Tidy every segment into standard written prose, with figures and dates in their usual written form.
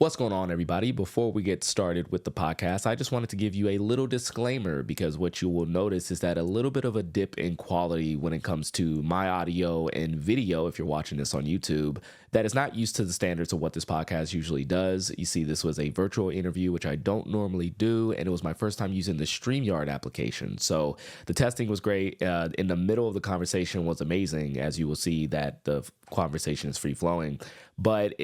What's going on, everybody? Before we get started with the podcast, I just wanted to give you a little disclaimer because what you will notice is that a little bit of a dip in quality when it comes to my audio and video, if you're watching this on YouTube, that is not used to the standards of what this podcast usually does. You see, this was a virtual interview, which I don't normally do, and it was my first time using the StreamYard application. So the testing was great. In the middle of the conversation was amazing, as you will see that the conversation is free flowing. But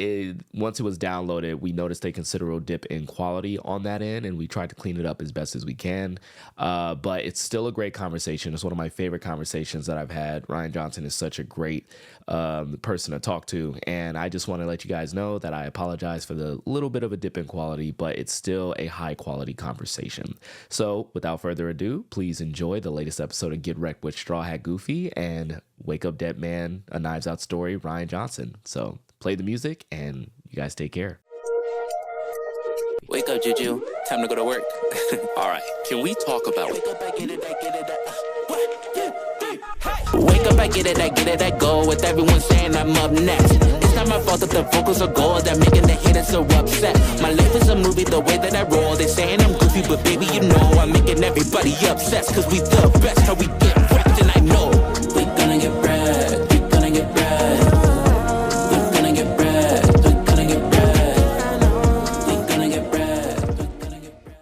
once it was downloaded, we noticed a considerable dip in quality on that end, and we tried to clean it up as best as we can. But it's still a great conversation. It's one of my favorite conversations that I've had. Rian Johnson is such a great person to talk to, and I just want to let you guys know that I apologize for the little bit of a dip in quality, but it's still a high quality conversation. So without further ado, please enjoy the latest episode of Get Wrecked with Straw Hat Goofy and Wake Up Dead Man, A Knives Out Story, Rian Johnson. So play the music and you guys take care. Wake up, Juju. Time to go to work. All right, can we talk about Wake up, I get it, I get it. Wake up, I get it, I go with everyone saying I'm up next. It's not my fault that the vocals are gold, that making the haters so upset. My life is a movie, the way that I roll. They saying I'm goofy, but baby, you know I'm making everybody upset. Cause we the best, how we get wrecked, and I know we gonna get wrecked, we gonna get wrecked. We gonna get wrecked, we gonna get wrecked. We gonna get wrecked, we gonna get wrecked.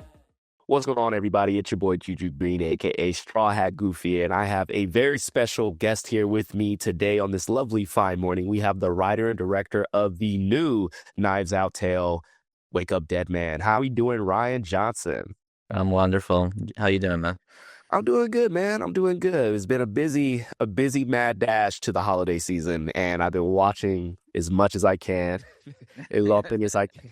What's going on, everybody? It's your boy Juju Green, aka Straw Hat Goofy, and I have a very special guest here with me today on this lovely fine morning. We have the writer and director of the new Knives Out tale, Wake Up Dead Man. How are you doing, Rian Johnson? I'm wonderful. How you doing, man? I'm doing good, man. I'm doing good. It's been a busy mad dash to the holiday season, and I've been watching as much as I can, as often as I can.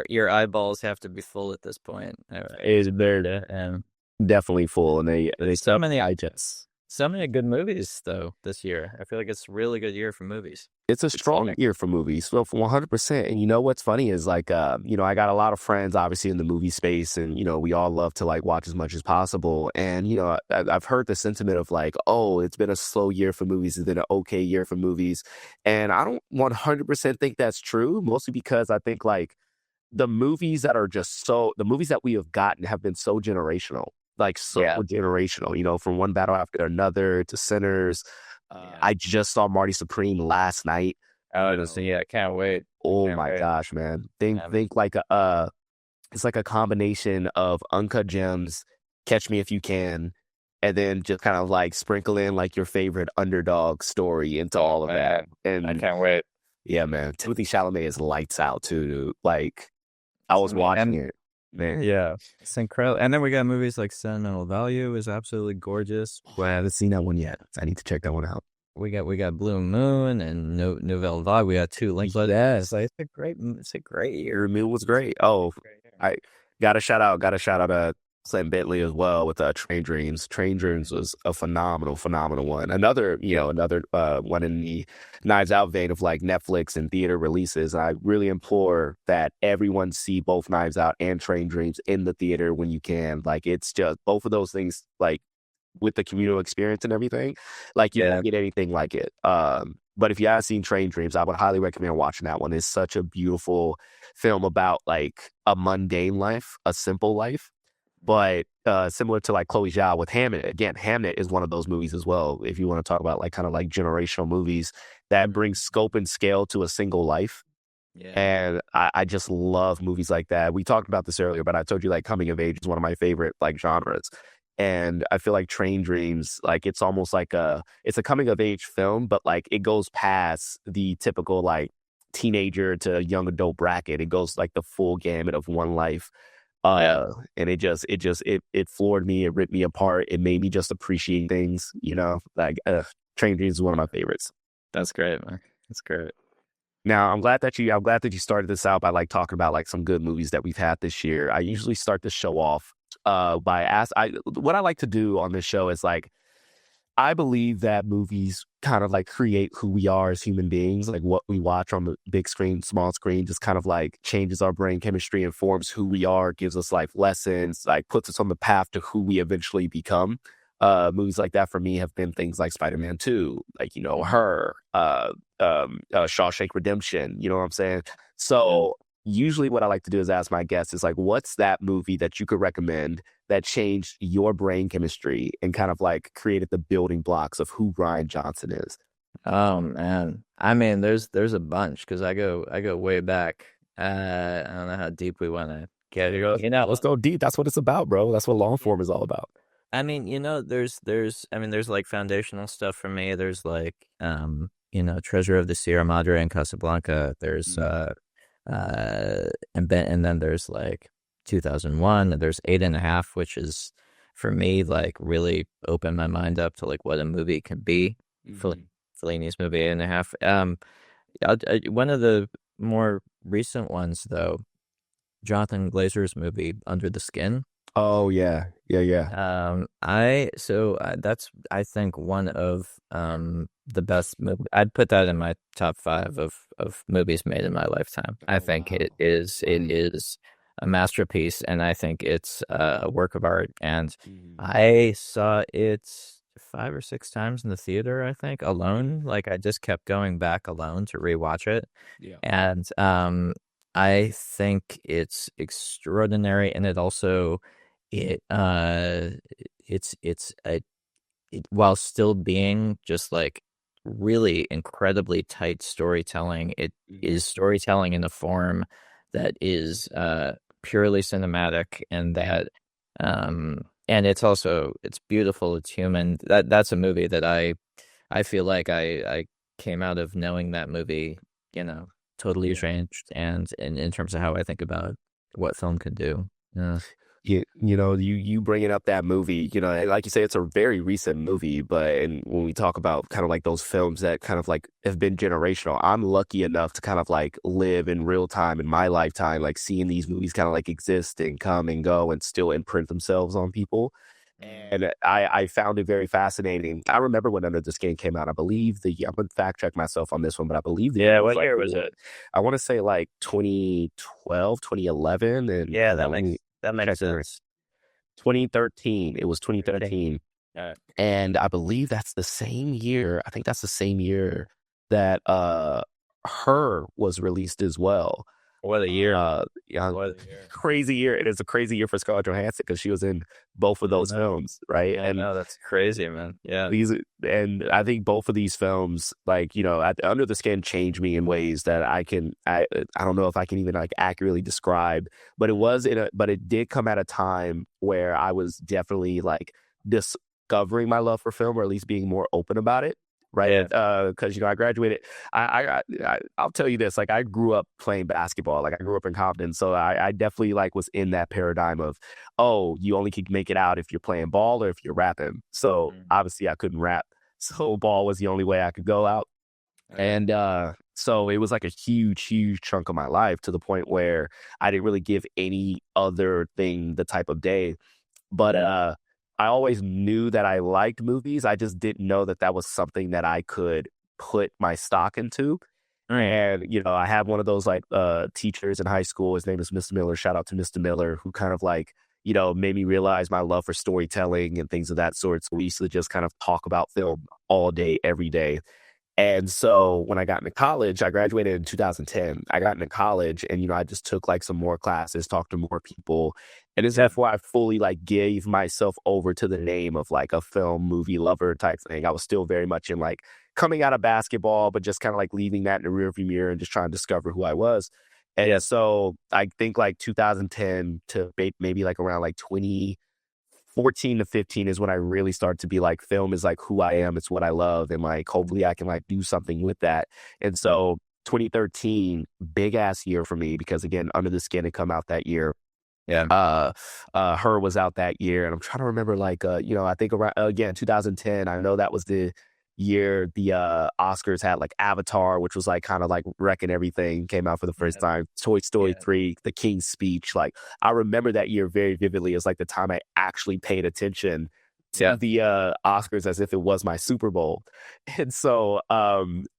Your eyeballs have to be full at this point. It's there to definitely full, and they so many digest. So many good movies though this year. I feel like it's a really good year for movies. It's a strong year for movies, so 100%. And you know what's funny is like, I got a lot of friends obviously in the movie space, and we all love to like watch as much as possible. And I've heard the sentiment of like, oh, it's been a slow year for movies, it's been an okay year for movies, and I don't 100% think that's true. Mostly because I think like the movies that we have gotten have been so generational, generational, from one battle after another to Sinners. I just saw Marty Supreme last night. I can't wait. Oh my gosh, man. Think like it's like a combination of Uncut Gems, Catch Me If You Can, and then just kind of like sprinkle in like your favorite underdog story into all of that. And I can't wait. Yeah, man. Timothy Chalamet is lights out too, dude. Like, I was watching it, man. Yeah, it's incredible. And then we got movies like Sentimental Value is absolutely gorgeous. Well, I haven't seen that one yet. I need to check that one out. We got Blue Moon and Nouvelle Vague. We got two links. Yes, it's a great year. Moon was great. Oh, I got a shout out to Clint Bentley as well with Train Dreams. Train Dreams was a phenomenal one. Another one in the Knives Out vein of like Netflix and theater releases. I really implore that everyone see both Knives Out and Train Dreams in the theater when you can. Like, it's just both of those things, like with the communal experience and everything, like you don't get anything like it. But if you haven't seen Train Dreams, I would highly recommend watching that one. It's such a beautiful film about like a mundane life, a simple life. But similar to like Chloe Zhao with Hamnet. Again, Hamnet is one of those movies as well. If you want to talk about like kind of like generational movies that bring scope and scale to a single life. Yeah. And I just love movies like that. We talked about this earlier, but I told you like coming of age is one of my favorite like genres. And I feel like Train Dreams, like it's almost like it's a coming of age film, but like it goes past the typical like teenager to young adult bracket. It goes like the full gamut of one life. And it floored me. It ripped me apart. It made me just appreciate things, like Train Dreams is one of my favorites. That's great, man. That's great. Now, I'm glad that you started this out by like talking about like some good movies that we've had this year. I usually start the show off what I like to do on this show is like, I believe that movies kind of like create who we are as human beings. Like what we watch on the big screen, small screen, just kind of like changes our brain chemistry, informs who we are, gives us life lessons, like puts us on the path to who we eventually become. Movies like that for me have been things like Spider-Man 2, like, Her, Shawshank Redemption, you know what I'm saying? So usually what I like to do is ask my guests is like, what's that movie that you could recommend that changed your brain chemistry and kind of like created the building blocks of who Rian Johnson is? Oh man, I mean, there's a bunch because I go way back. I don't know how deep we want to get. Let's go deep. That's what it's about, bro. That's what long form is all about. I mean, I mean, there's like foundational stuff for me. There's like, Treasure of the Sierra Madre and Casablanca. There's and then there's like 2001. There's 8.5, which is for me like really opened my mind up to like what a movie can be. Fellini's movie 8.5. One of the more recent ones though, Jonathan Glazer's movie Under the Skin. Oh yeah, yeah, yeah. That's I think one of the best movie. I'd put that in my top 5 of movies made in my lifetime. I think it is a masterpiece, and I think it's a work of art. And I saw it 5 or 6 times in the theater, I think, alone. Like I just kept going back alone to rewatch it. Yeah. And I think it's extraordinary, and it also it it's a while still being just like really incredibly tight storytelling, it is storytelling in a form that is purely cinematic, and that and it's beautiful, it's human. That's a movie that I feel like I came out of knowing that movie, totally changed, and in terms of how I think about what film can do. Yeah. You bringing up that movie, like you say, it's a very recent movie, but and when we talk about kind of like those films that kind of like have been generational, I'm lucky enough to kind of like live in real time in my lifetime, like seeing these movies kind of like exist and come and go and still imprint themselves on people. And I found it very fascinating. I remember when Under the Skin came out. I believe I'm gonna fact check myself on this one, but I believe What year was it? I want to say like 2012, 2011, and That makes sense. 2013. It was 2013. And I believe that's the same year. I think that's the same year that Her was released as well. What a year. Yeah, What a year. crazy year. It is a crazy year for Scarlett Johansson because she was in both of those films, right? I know, that's crazy, man. Yeah. And I think both of these films, like, Under the Skin changed me in ways that I don't know if I can even like accurately describe, but but it did come at a time where I was definitely like discovering my love for film, or at least being more open about it. Right. Because, I graduated. I'll tell you this, like I grew up playing basketball. Like I grew up in Compton. So I definitely like was in that paradigm of, oh, you only can make it out if you're playing ball or if you're rapping. So obviously I couldn't rap. So ball was the only way I could go out. And so it was like a huge, huge chunk of my life, to the point where I didn't really give any other thing the type of day. But I always knew that I liked movies. I just didn't know that was something that I could put my stock into. And, I had one of those like teachers in high school. His name is Mr. Miller. Shout out to Mr. Miller, who kind of like, made me realize my love for storytelling and things of that sort. So we used to just kind of talk about film all day, every day. And so when I got into college, I graduated in 2010. I got into college and, I just took like some more classes, talked to more people. And that's why I fully like gave myself over to the name of like a film movie lover type thing. I was still very much in like coming out of basketball, but just kind of like leaving that in the rearview mirror and just trying to discover who I was. And so I think like 2010 to maybe like around like 2014 to 15 is when I really start to be like, film is like who I am. It's what I love. And like, hopefully I can like do something with that. And so 2013, big ass year for me, because again, Under the Skin had come out that year. Yeah. Her was out that year. And I'm trying to remember like, I think around, again, 2010, I know that was the year the Oscars had like Avatar, which was like kind of like wrecking everything, came out for the first time. Toy Story 3, The King's Speech. Like I remember that year very vividly. It's like the time I actually paid attention to the Oscars as if it was my Super Bowl. And so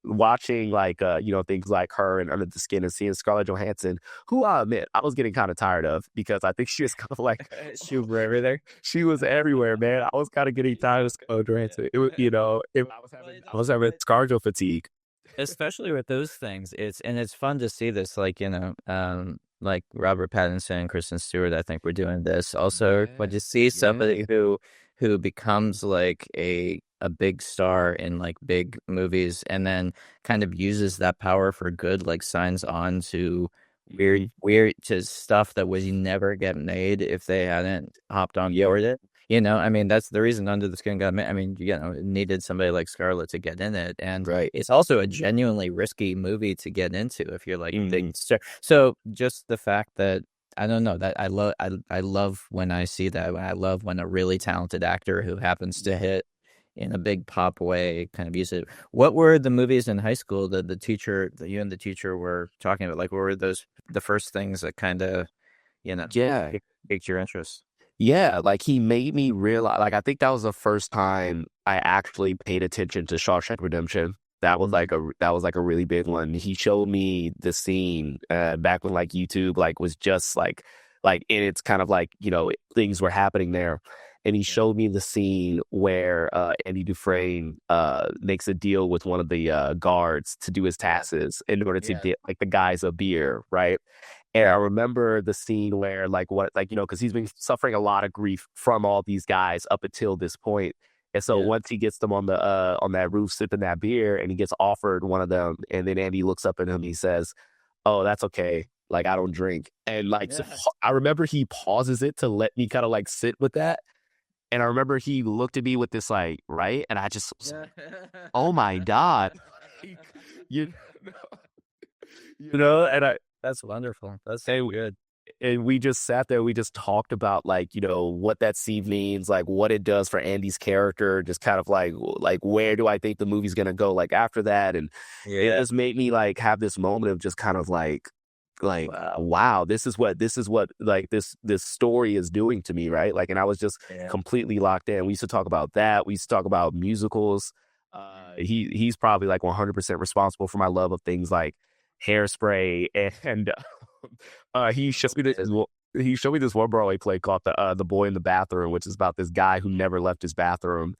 watching like things like Her and Under the Skin and seeing Scarlett Johansson, who I admit I was getting kind of tired of, because I think she was kind of like She was everything. she was everywhere, man. I was kind of getting tired of Scarlett Johansson. It was, if I was having ScarJo fatigue. Especially with those things, it's fun to see this, like, like Robert Pattinson, Kristen Stewart, I think we're doing this. Also, when Yeah, you see yeah, somebody who becomes like a big star in like big movies and then kind of uses that power for good, like signs on to hmm weird to stuff that was never get made if they hadn't hopped on yeah, board it. I mean, that's the reason Under the Skin got made. I mean, it needed somebody like Scarlett to get in it. And right. it's also a genuinely risky movie to get into if you're like big hmm star. So just the fact that I don't know that I love when I see that. I love when a really talented actor who happens to hit in a big pop way kind of use it. What were the movies in high school that you and the teacher were talking about? Like, what were the first things that kind of, you know, Yeah, piqued your interest? yeah. Like he made me realize. Like I think that was the first time I actually paid attention to Shawshank Redemption. That was like a really big one. He showed me the scene back when like YouTube like was just like in its kind of like things were happening there. And he Yeah. showed me the scene where Andy Dufresne makes a deal with one of the guards to do his Yeah. taxes in order to Yeah. get like the guys a beer, right? And I remember the scene where like what like because he's been suffering a lot of grief from all these guys up until this point. And so Yeah. once he gets them on that roof sipping that beer and he gets offered one of them, and then Andy looks up at him, he says, "Oh, that's okay. Like I don't drink." And like so, Yeah. I remember he pauses it to let me kind of like sit with that. And I remember he looked at me with this like, right? And I just was Yeah. like, "Oh my God." Like, you and I That's wonderful. That's so and good. and we just sat there, we just talked about like what that scene means, like what it does for Andy's character, just kind of like where do I think the movie's gonna go like after that. And it Yeah. just made me like have this moment of just kind of like Wow. wow, this is what like this story is doing to me, right? Like, and I was just Yeah. completely locked in. We used to talk about that. We used to talk about musicals. He's probably like 100% responsible for my love of things like Hairspray. And he showed me this he showed me this one Broadway play called the Boy in the Bathroom, which is about this guy who never left his bathroom.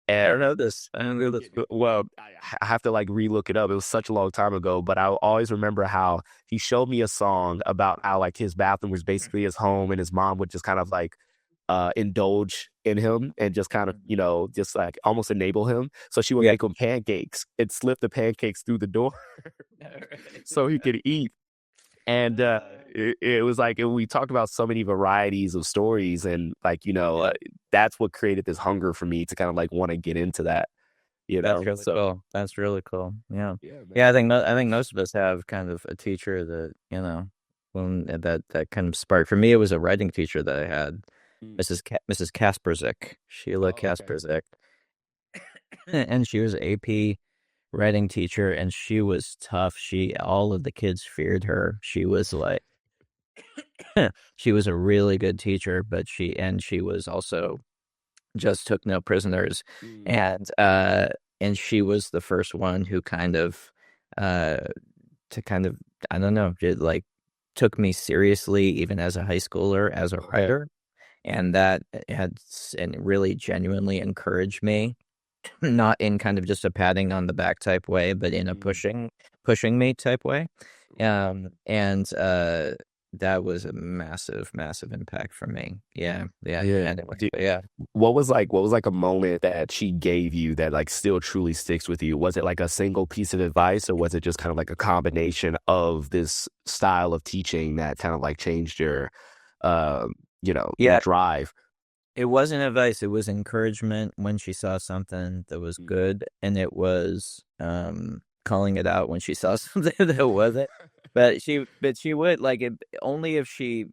I don't And know this. I don't know this. well, I have to like relook it up. It was such a long time ago, but I always remember how he showed me a song about how like his bathroom was basically his home, and his mom would just kind of like indulge in him and just kind of just like almost enable him. So she would Yeah. make him pancakes and slip the pancakes through the door so he could eat. And it was like we talked about so many varieties of stories, and like Yeah. that's what created this hunger for me to kind of like want to get into that. That's really So cool. That's really cool. Yeah. yeah, Yeah, man. I think most of us have kind of a teacher that, when that kind of sparked. For me, it was a writing teacher that I had, Mm. Mrs. Kasperzik, Sheila Oh, okay. Kasperzik. And she was AP writing teacher and she was tough. All of the kids feared her. She was like she was a really good teacher, but she was also just took no prisoners. Mm. And she was the first one who kind of uh to kind of I don't know, it like took me seriously even as a high schooler as a Okay. writer, and that and really genuinely encouraged me, not in kind of just a patting on the back type way, but in a Mm. pushing me type way. Okay. And that was a massive, massive impact for me. Yeah, yeah. Yeah. Anyway, but yeah. What was like a moment that she gave you that like still truly sticks with you? Was it like a single piece of advice, or was it just kind of like a combination of this style of teaching that kind of like changed your Yeah, drive? it wasn't advice, it was encouragement when she saw something that was Mm. good, and it was calling it out when she saw something that wasn't. But she would like it only if she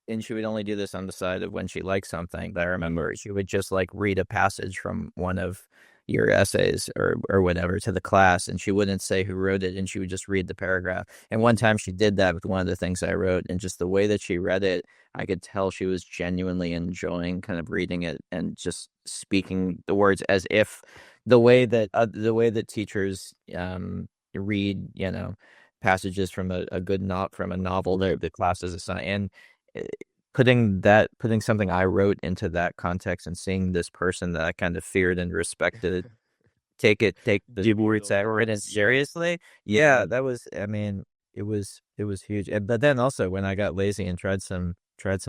and she would only do this on the side of when she liked something. But I Mm. remember she would just like read a passage from one of your essays or whatever to the class, and she wouldn't say who wrote it, and she would just read the paragraph. And one time she did that with one of the things I wrote, and just the way that she read it, I could tell she was genuinely enjoying kind of reading it and just speaking the words as if the way that teachers read, passages from a good not from a novel that the class is assigned. And uh, putting something I wrote into that context and seeing this person that I kind of feared and respected take the Give you words those I written props. Yeah. seriously. Yeah, Mhm. that was I mean, it was huge. But then also when I got lazy and tried some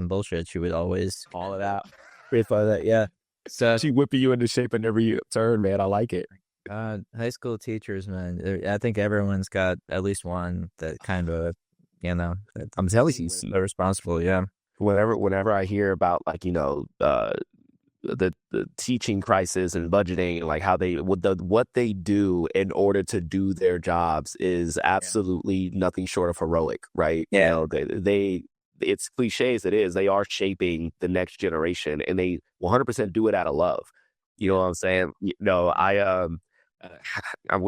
bullshit, she would always All of that. refund that. Yeah. So She whipping you into shape in every turn, man. I like it. high school teachers, man, I think everyone's got at least one that kind of, that I'm telling you, they're responsible. Yeah. whenever I hear about like, the teaching crisis and budgeting and like how what they do in order to do their jobs is absolutely nothing short of heroic, right? Yeah. They it's cliche as it is, they are shaping the next generation, and they 100% do it out of love. You know what I'm saying? We're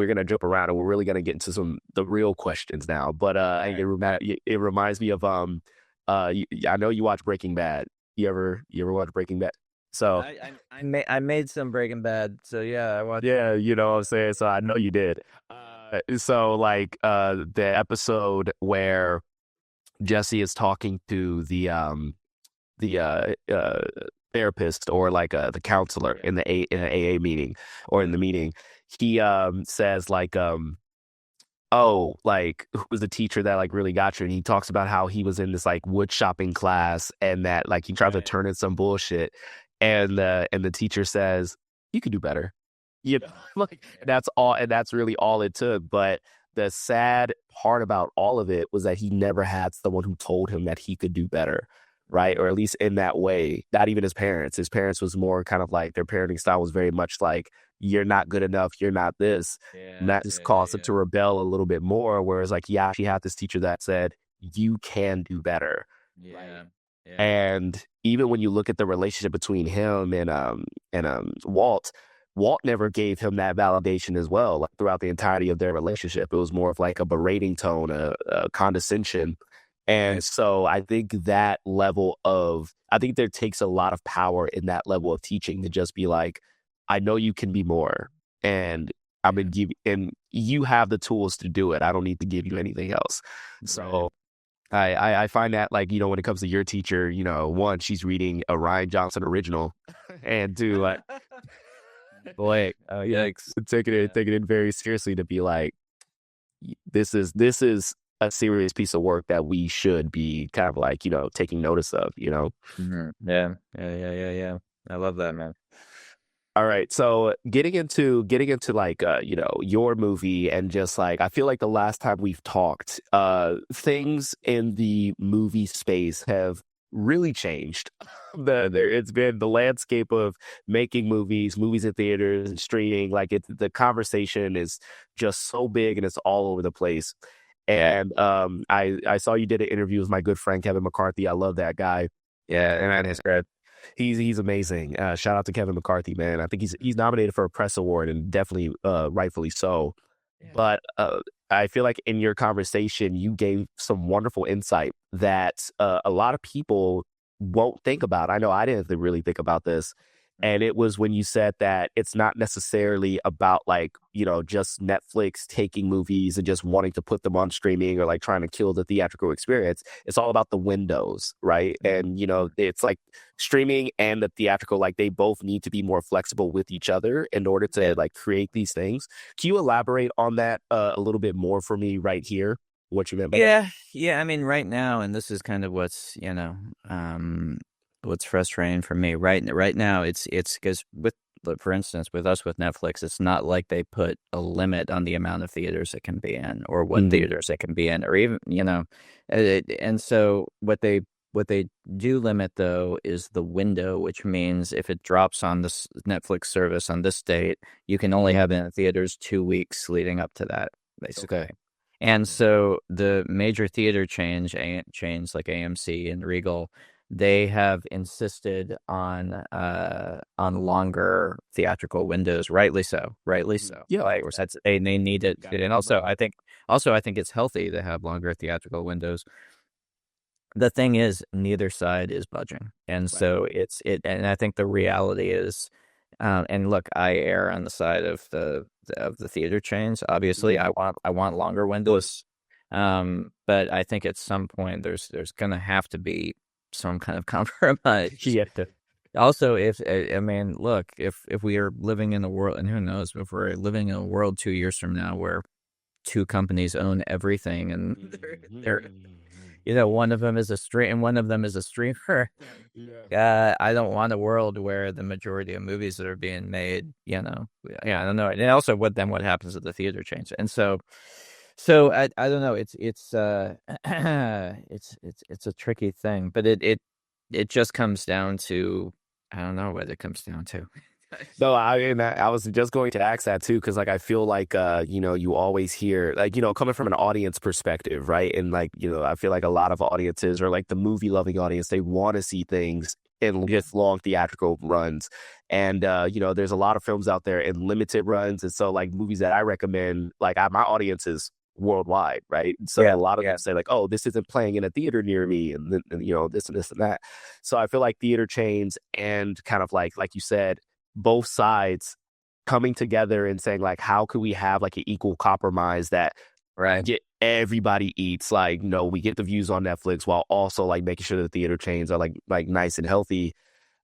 gonna jump around and we're really gonna get into the real questions now. But it reminds me of I know you watch Breaking Bad. You ever watch Breaking Bad? So I made some Breaking Bad. So yeah, I watched. yeah, you know what I'm saying. So I know you did. So like the episode where Jesse is talking to the therapist, or like the counselor in in an AA meeting, or in the meeting, he says like oh, like, who was the teacher that like really got you? And he talks about how he was in this like wood shopping class, and that like he tried to turn in some bullshit, and the teacher says, you could do better. Like that's all, and that's really all it took. But the sad part about all of it was that he never had someone who told him that he could do better, right? Or at least in that way. Not even his parents. His parents was more kind of like, their parenting style was very much like, you're not good enough, you're not this. And that just caused him to rebel a little bit more. Whereas like, yeah, she had this teacher that said, you can do better. Yeah. And even when you look at the relationship between him and Walt never gave him that validation as well. Like throughout the entirety of their relationship, it was more of like a berating tone, a condescension. And so I think I think there takes a lot of power in that level of teaching, to just be like, I know you can be more, and I'm gonna give, and you have the tools to do it. I don't need to give you anything else. So I find that, like, when it comes to your teacher, one, she's reading a Rian Johnson original, and two, like, Boy, yikes. taking it very seriously, to be like, this is a serious piece of work that we should be kind of like, taking notice of, Mm-hmm. Yeah. I love that, man. All right. So getting into like, your movie, and just like, I feel like the last time we've talked, things in the movie space have really changed. It's been the landscape of making movies in theaters and streaming. Like, the conversation is just so big, and it's all over the place. And I saw you did an interview with my good friend Kevin McCarthy. I love that guy. Yeah, and it's great. He's amazing. Shout out to Kevin McCarthy, man. I think he's nominated for a press award, and definitely rightfully so. Yeah. But I feel like in your conversation, you gave some wonderful insight that a lot of people won't think about. I know I didn't really think about this. And it was when you said that it's not necessarily about like, just Netflix taking movies and just wanting to put them on streaming, or like trying to kill the theatrical experience. It's all about the windows, right? And, it's like streaming and the theatrical, like they both need to be more flexible with each other in order to like create these things. Can you elaborate on that a little bit more for me right here? What you meant by that? Yeah. I mean, right now, and this is kind of what's frustrating for me right now, it's because for instance, with Netflix, it's not like they put a limit on the amount of theaters it can be in, or what theaters it can be in, or even and so what they do limit, though, is the window, which means if it drops on this Netflix service on this date, you can only have it in theaters 2 weeks leading up to that, basically. Okay. And so the major theater chains like AMC and Regal, they have insisted on longer theatrical windows, rightly so. Yeah, like, they need it, and also I think it's healthy to have longer theatrical windows. The thing is, neither side is budging, and so and I think the reality is, and look, I err on the side of the theater chains. Obviously, I want longer windows, but I think at some point there's gonna have to be some kind of compromise. Also, if we are living in a world, and who knows, if we're living in a world 2 years from now where two companies own everything, and they're Mhm. one of them is a stream and one of them is a streamer. Yeah. I don't want a world where the majority of movies that are being made, yeah, I don't know. And also, what happens at the theater chains? And so I don't know. It's it's a tricky thing, but it just comes down to, I don't know what it comes down to. No, I was just going to ask that too, because like I feel like you always hear like coming from an audience perspective, right? And like I feel like a lot of audiences or like the movie loving audience, they want to see things in just long theatrical runs, and there's a lot of films out there in limited runs, and so like movies that I recommend, like my audience is worldwide, right? So a Yeah, lot of yeah, them say like, oh, this isn't playing in a theater near me, and then this and this and that. So I feel like theater chains and kind of like you said, both sides coming together and saying like, how could we have like an equal compromise that right. get everybody eats, like no, we get the views on Netflix while also like making sure the theater chains are like nice and healthy.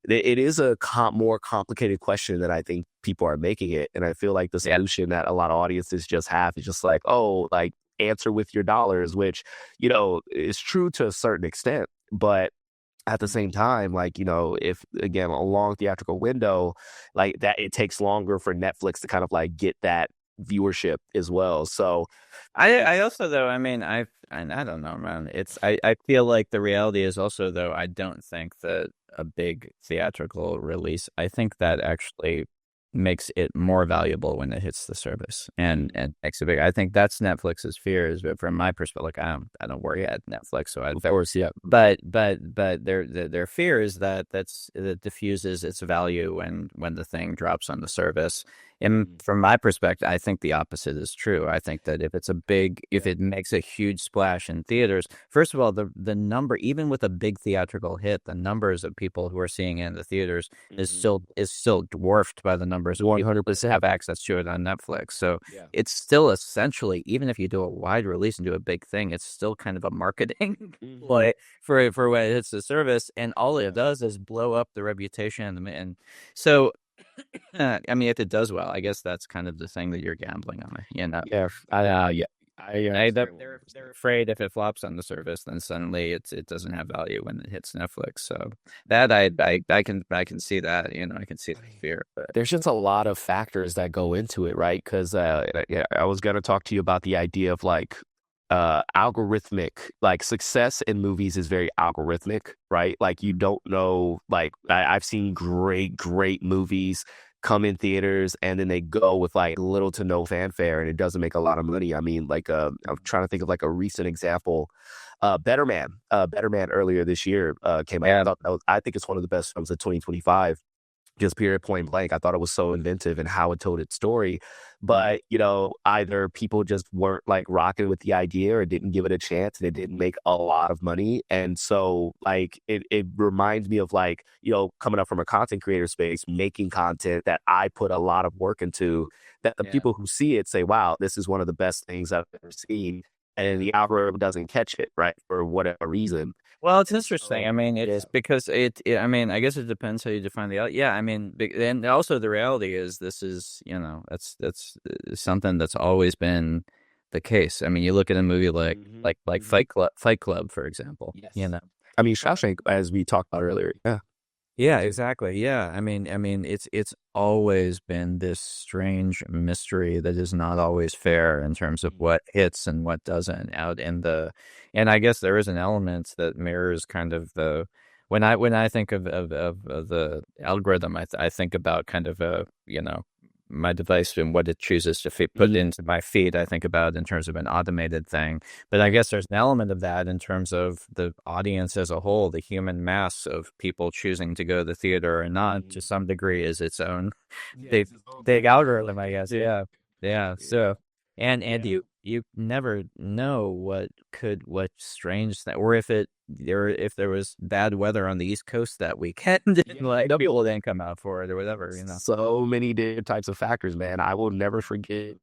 It is a more complicated question than I think people are making it, and I feel like the Yeah. solution that a lot of audiences just have is just like, oh, like answer with your dollars, which is true to a certain extent, but at the same time, like, if again, a long theatrical window like that, it takes longer for Netflix to kind of like get that viewership as well. So, I also, though, I mean, I don't know, man. I feel like the reality is also, though, I don't think that a big theatrical release, I think that actually makes it more valuable when it hits the service and makes it big. I think that's Netflix's fears, but from my perspective, like I don't worry at Netflix, so of course, yeah. but their fear is that that diffuses its value when the thing drops on the service. And from my perspective, I think the opposite is true. I think that if it makes a huge splash in theaters, first of all, the number, even with a big theatrical hit, the numbers of people who are seeing it in the theaters is still dwarfed by the numbers of people who have access to it on Netflix. So Yeah. it's still essentially, even if you do a wide release and do a big thing, it's still kind of a marketing ploy for when it hits the service, and all it does is blow up the reputation and so. I mean, if it does well, I guess that's kind of the thing that you're gambling on, Yeah, yeah, I understand. they're afraid if it flops on the service, then suddenly it doesn't have value when it hits Netflix. So that I can see that, I can see the fear, but There's just a lot of factors that go into it, right? Because I was going to talk to you about the idea of like algorithmic, like success in movies is very algorithmic, right? Like you don't know, like I've seen great movies come in theaters and then they go with like little to no fanfare and it doesn't make a lot of money. I mean, like I'm trying to think of like a recent example. Better Man earlier this year came out. yeah, I think it's one of the best films of 2025, just period, point blank. I thought it was so inventive in how it told its story. But, either people just weren't like rocking with the idea or didn't give it a chance and it didn't make a lot of money. And so like it reminds me of like, coming up from a content creator space, making content that I put a lot of work into, that the people who see it say, wow, this is one of the best things I've ever seen. And the algorithm doesn't catch it, right? For whatever reason. Well, it's interesting. I mean, Yeah. it's because I mean, I guess it depends how you define yeah. I mean, and also the reality is this is, that's something that's always been the case. I mean, you look at a movie like Fight Club, for example. Yes. I mean, Shawshank, as we talked about earlier. Yeah. Yeah, exactly. Yeah. I mean, it's always been this strange mystery that is not always fair in terms of what hits and what doesn't out in and I guess there is an element that mirrors kind of when I think of the algorithm, I think about kind of my device and what it chooses to put into my feed. I think about in terms of an automated thing, but I guess there's an element of that in terms of the audience as a whole, the human mass of people choosing to go to the theater or not, to some degree, is its own big algorithm, I guess. Yeah, yeah. So, and you never know what strange that, or if there was bad weather on the East Coast that weekend, and like people didn't come out for it or whatever. So many different types of factors, man. I will never forget.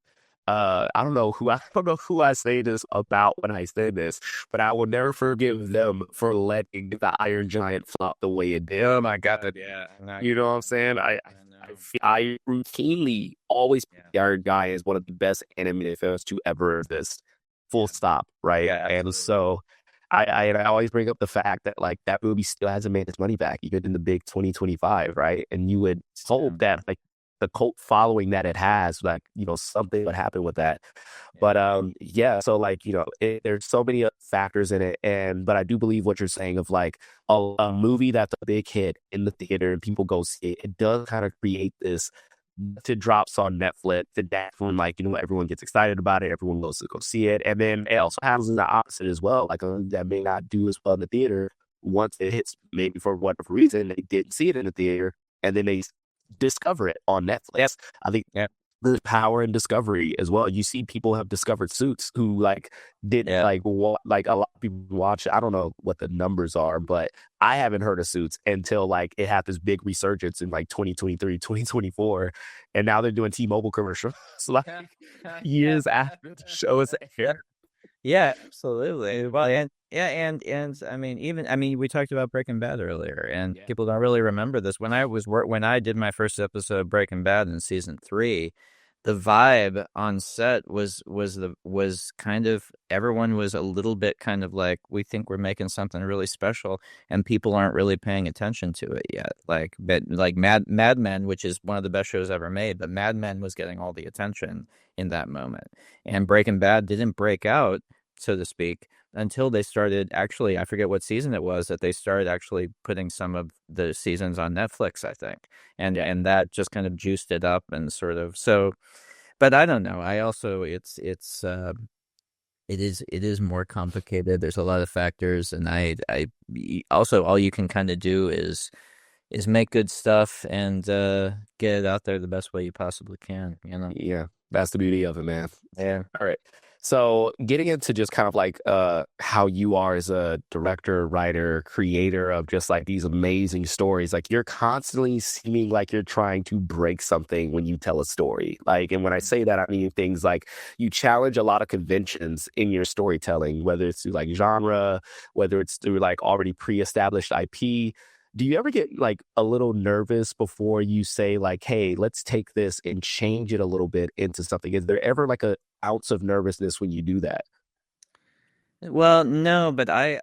I don't know who I say this about when I say this, but I will never forgive them for letting the Iron Giant flop the way it did. Oh my God! Yeah, You know what I'm saying? I I routinely always put Yeah. The Iron Guy as one of the best animated films to ever exist. Full stop, right? Yeah, And absolutely. so I always bring up the fact that like that movie still hasn't made its money back, even in the big 2025, right? And you would Yeah. hope that like the cult following that it has, like, something would happen with that. But yeah, so like, there's so many factors in it. But I do believe what you're saying of like a movie that's a big hit in the theater and people go see it, it does kind of create this to drops on Netflix, and that's when like everyone gets excited about it, everyone goes to go see it, and then it also happens in the opposite as well. Like that may not do as well in the theater once it hits, maybe for whatever reason they didn't see it in the theater, and then they discover it on Netflix. I think Yeah. there's power in discovery as well. You see people have discovered Suits who like didn't Yeah. like a lot of people watch it. I don't know what the numbers are, but I haven't heard of Suits until like it had this big resurgence in like 2023, 2024, and now they're doing T-Mobile commercials like Yeah. years after the show is aired. Yeah, absolutely. Well, and I mean, we talked about Breaking Bad earlier, and Yeah. people don't really remember this. When I did my first episode of Breaking Bad in season 3, the vibe on set was kind of, everyone was a little bit kind of like, we think we're making something really special, and people aren't really paying attention to it yet. Like Mad Men, which is one of the best shows ever made, but Mad Men was getting all the attention in that moment. And Breaking Bad didn't break out, so to speak, until they started, actually, I forget what season it was, that they started actually putting some of the seasons on Netflix, I think. And that just kind of juiced it up and sort of, so, but I don't know. I also, it is more complicated. There's a lot of factors, and I also, all you can kind of do is make good stuff and get it out there the best way you possibly can, Yeah, that's the beauty of it, man. Yeah. All right. So getting into just kind of like how you are as a director, writer, creator of just like these amazing stories, like you're constantly seeming like you're trying to break something when you tell a story. Like, and when I say that, I mean things like you challenge a lot of conventions in your storytelling, whether it's through like genre, whether it's through like already pre-established IP. Do you ever get like a little nervous before you say like, hey, let's take this and change it a little bit into something? Is there ever like a ounce of nervousness when you do that? Well, no, but I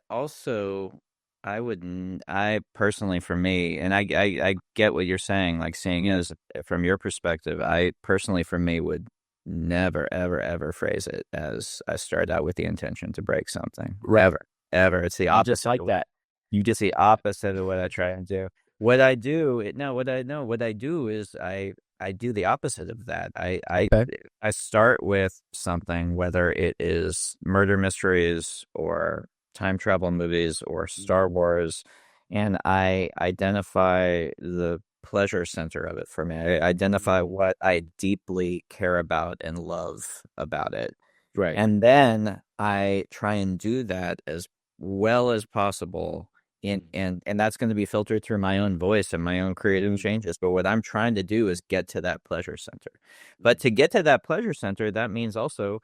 personally, for me, and I get what you're saying, like saying, from your perspective, I personally, for me, would never, ever, ever phrase it as I started out with the intention to break something. Right. Ever. It's the You opposite. just like that. You just the opposite of what I try and do. What I do, what I do is I do the opposite of that. Okay. I start with something, whether it is murder mysteries or time travel movies or Star Wars, and I identify the pleasure center of it for me. I identify what I deeply care about and love about it. Right. And then I try and do that as well as possible. And that's going to be filtered through my own voice and my own creative changes. But what I'm trying to do is get to that pleasure center. But to get to that pleasure center, that means also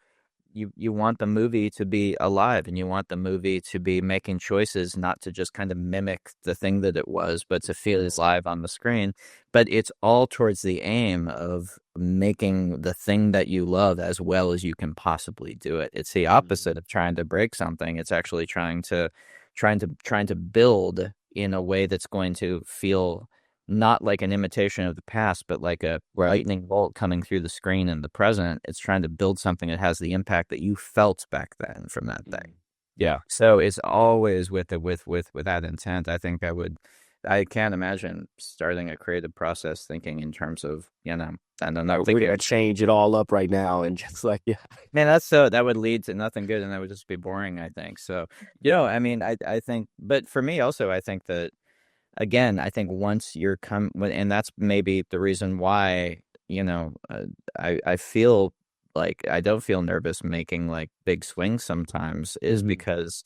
you want the movie to be alive, and you want the movie to be making choices, not to just kind of mimic the thing that it was, but to feel it's live on the screen. But it's all towards the aim of making the thing that you love as well as you can possibly do it. It's the opposite of trying to break something. It's actually trying to build in a way that's going to feel not like an imitation of the past, but like a lightning bolt coming through the screen in the present. It's trying to build something that has the impact that you felt back then from that thing. Yeah. So it's always with that intent. I can't imagine starting a creative process thinking in terms of, I don't know. We're gonna change it all up right now and just like, yeah. Man, that would lead to nothing good, and that would just be boring, I think. So, I mean, I think, but for me also, I think that, again, I think once you're and that's maybe the reason why, I feel like I don't feel nervous making like big swings sometimes, is because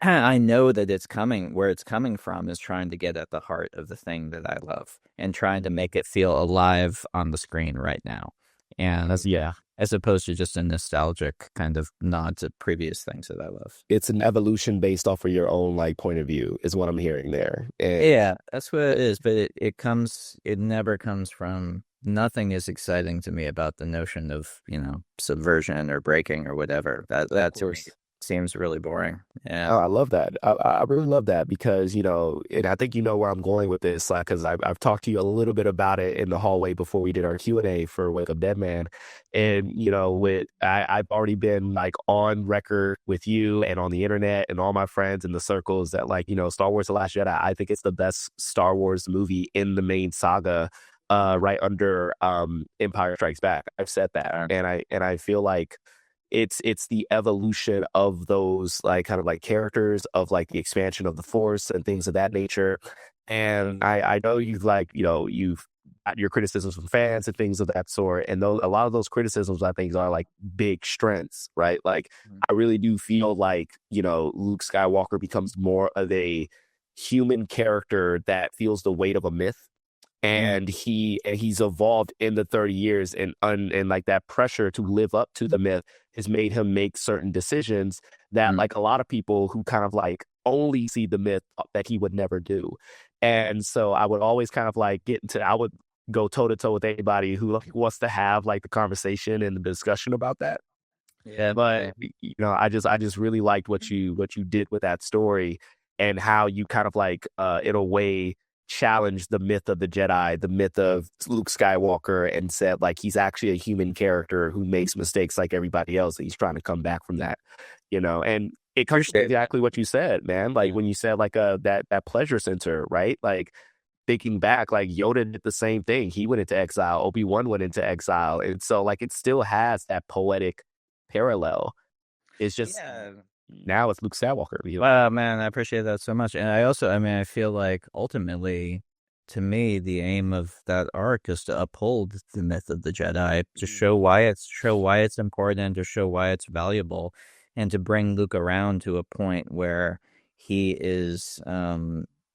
I know that it's coming, where it's coming from is trying to get at the heart of the thing that I love and trying to make it feel alive on the screen right now. And Yeah. as opposed to just a nostalgic kind of nod to previous things that I love. It's an evolution based off of your own like point of view, is what I'm hearing there. And Yeah, that's what it is. But it never comes from, nothing is exciting to me about the notion of, subversion or breaking or whatever. That to me seems really boring. Yeah. oh, I love that. I really love that because, and I think you know where I'm going with this, like, because I've talked to you a little bit about it in the hallway before we did our Q&A for Wake Up Dead Man. And, I've already been like on record with you and on the internet and all my friends in the circles that like, Star Wars: The Last Jedi, I think it's the best Star Wars movie in the main saga, right under Empire Strikes Back. I've said that. And I feel like it's the evolution of those like kind of like characters of like the expansion of the force and things of that nature. And I know you've like, you've got your criticisms from fans and things of that sort. And those, a lot of those criticisms I think are like big strengths, right? Like I really do feel like, Luke Skywalker becomes more of a human character that feels the weight of a myth. And he's evolved in the 30 years, and like that pressure to live up to the myth has made him make certain decisions that like a lot of people who kind of like only see the myth that he would never do. And so I would always kind of like I would go toe to toe with anybody who like, wants to have like the conversation and the discussion about that. Yeah. But I just really liked what you did with that story and how you kind of like in a way challenged the myth of the Jedi, the myth of Luke Skywalker, and said like he's actually a human character who makes mistakes like everybody else, and he's trying to come back from that, and it comes to exactly what you said, man. Like when you said like that pleasure center, right? Like thinking back, like Yoda did the same thing. He went into exile. Obi-Wan went into exile, and so like it still has that poetic parallel. It's just now it's Luke Skywalker. Wow, man, I appreciate that so much. And I feel like ultimately, to me, the aim of that arc is to uphold the myth of the Jedi, to show why it's important, to show why it's valuable, and to bring Luke around to a point where he is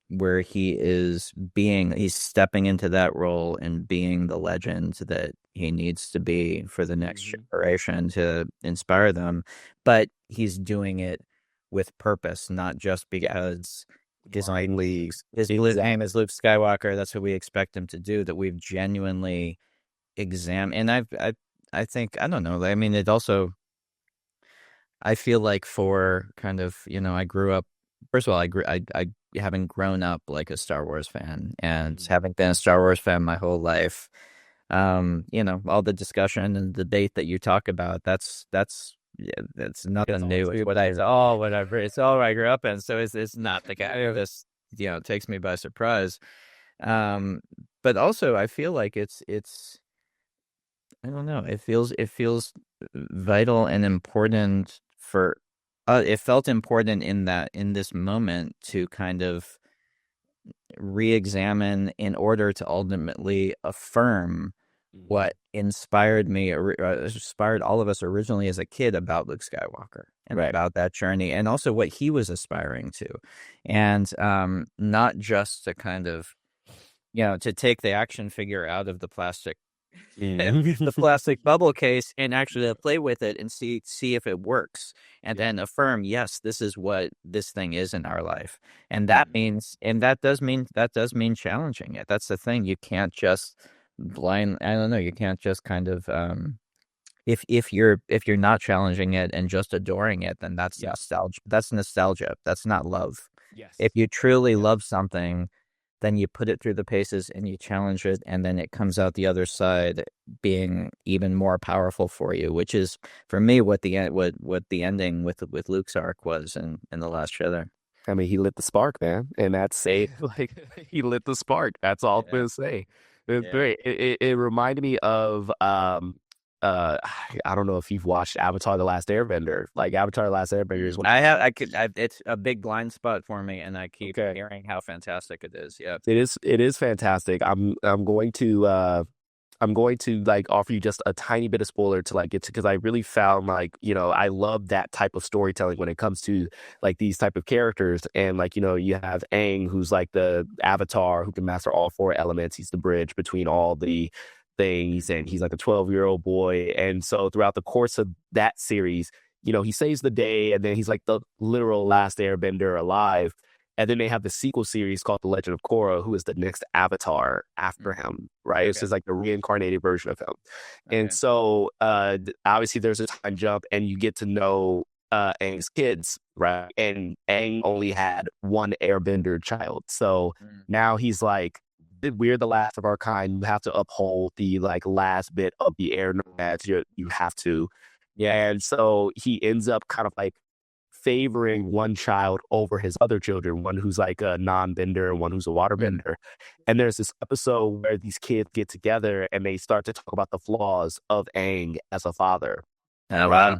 he's stepping into that role and being the legend that he needs to be for the next generation to inspire them. But he's doing it with purpose, not just because his name is Luke Skywalker. That's what we expect him to do. That we've genuinely examined. And I think, I don't know. I mean, it also, I feel like for kind of, I grew up, first of all, I haven't grown up like a Star Wars fan, and having been a Star Wars fan my whole life, all the discussion and debate that you talk about, that's nothing new. It's all I grew up in. So it's not the guy this, takes me by surprise. But also I feel like it's, I don't know, it feels vital and important for, it felt important in this moment to kind of re-examine in order to ultimately affirm what inspired all of us originally as a kid about Luke Skywalker and about that journey, and also what he was aspiring to. And not just to kind of, to take the action figure out of the plastic the plastic bubble case and actually play with it and see if it works, and then affirm, yes, this is what this thing is in our life. And that does mean challenging it. That's the thing. You can't just you can't just kind of if you're not challenging it and just adoring it, then that's nostalgia. That's not love. If you truly love something, then you put it through the paces and you challenge it, and then it comes out the other side being even more powerful for you, which is, for me, what the ending with Luke's arc was in The Last Jedi. I mean, he lit the spark, man, and that's like he lit the spark. That's all I'm gonna say. It's great. It reminded me of I don't know if you've watched Avatar: The Last Airbender. Like Avatar: The Last Airbender is one. It's a big blind spot for me, and I keep hearing how fantastic it is. Yeah, it is fantastic. I'm going to like offer you just a tiny bit of spoiler to like get to, because I really found like, I love that type of storytelling when it comes to like these type of characters. And like, you have Aang, who's like the avatar who can master all four elements. He's the bridge between all the things, and he's like a 12-year-old boy. And so throughout the course of that series, he saves the day, and then he's like the literal last airbender alive. And then they have the sequel series called The Legend of Korra, who is the next avatar after him, right? This Okay. is like the reincarnated version of him. And Okay. so obviously there's a time jump, and you get to know Aang's kids, right? And Aang only had one airbender child. So now he's like, we're the last of our kind. You have to uphold the like last bit of the air nomads. You have to. Yeah. And so he ends up kind of like favoring one child over his other children, one who's like a non-bender and one who's a waterbender. And there's this episode where these kids get together and they start to talk about the flaws of Aang as a father. Oh, Right? wow.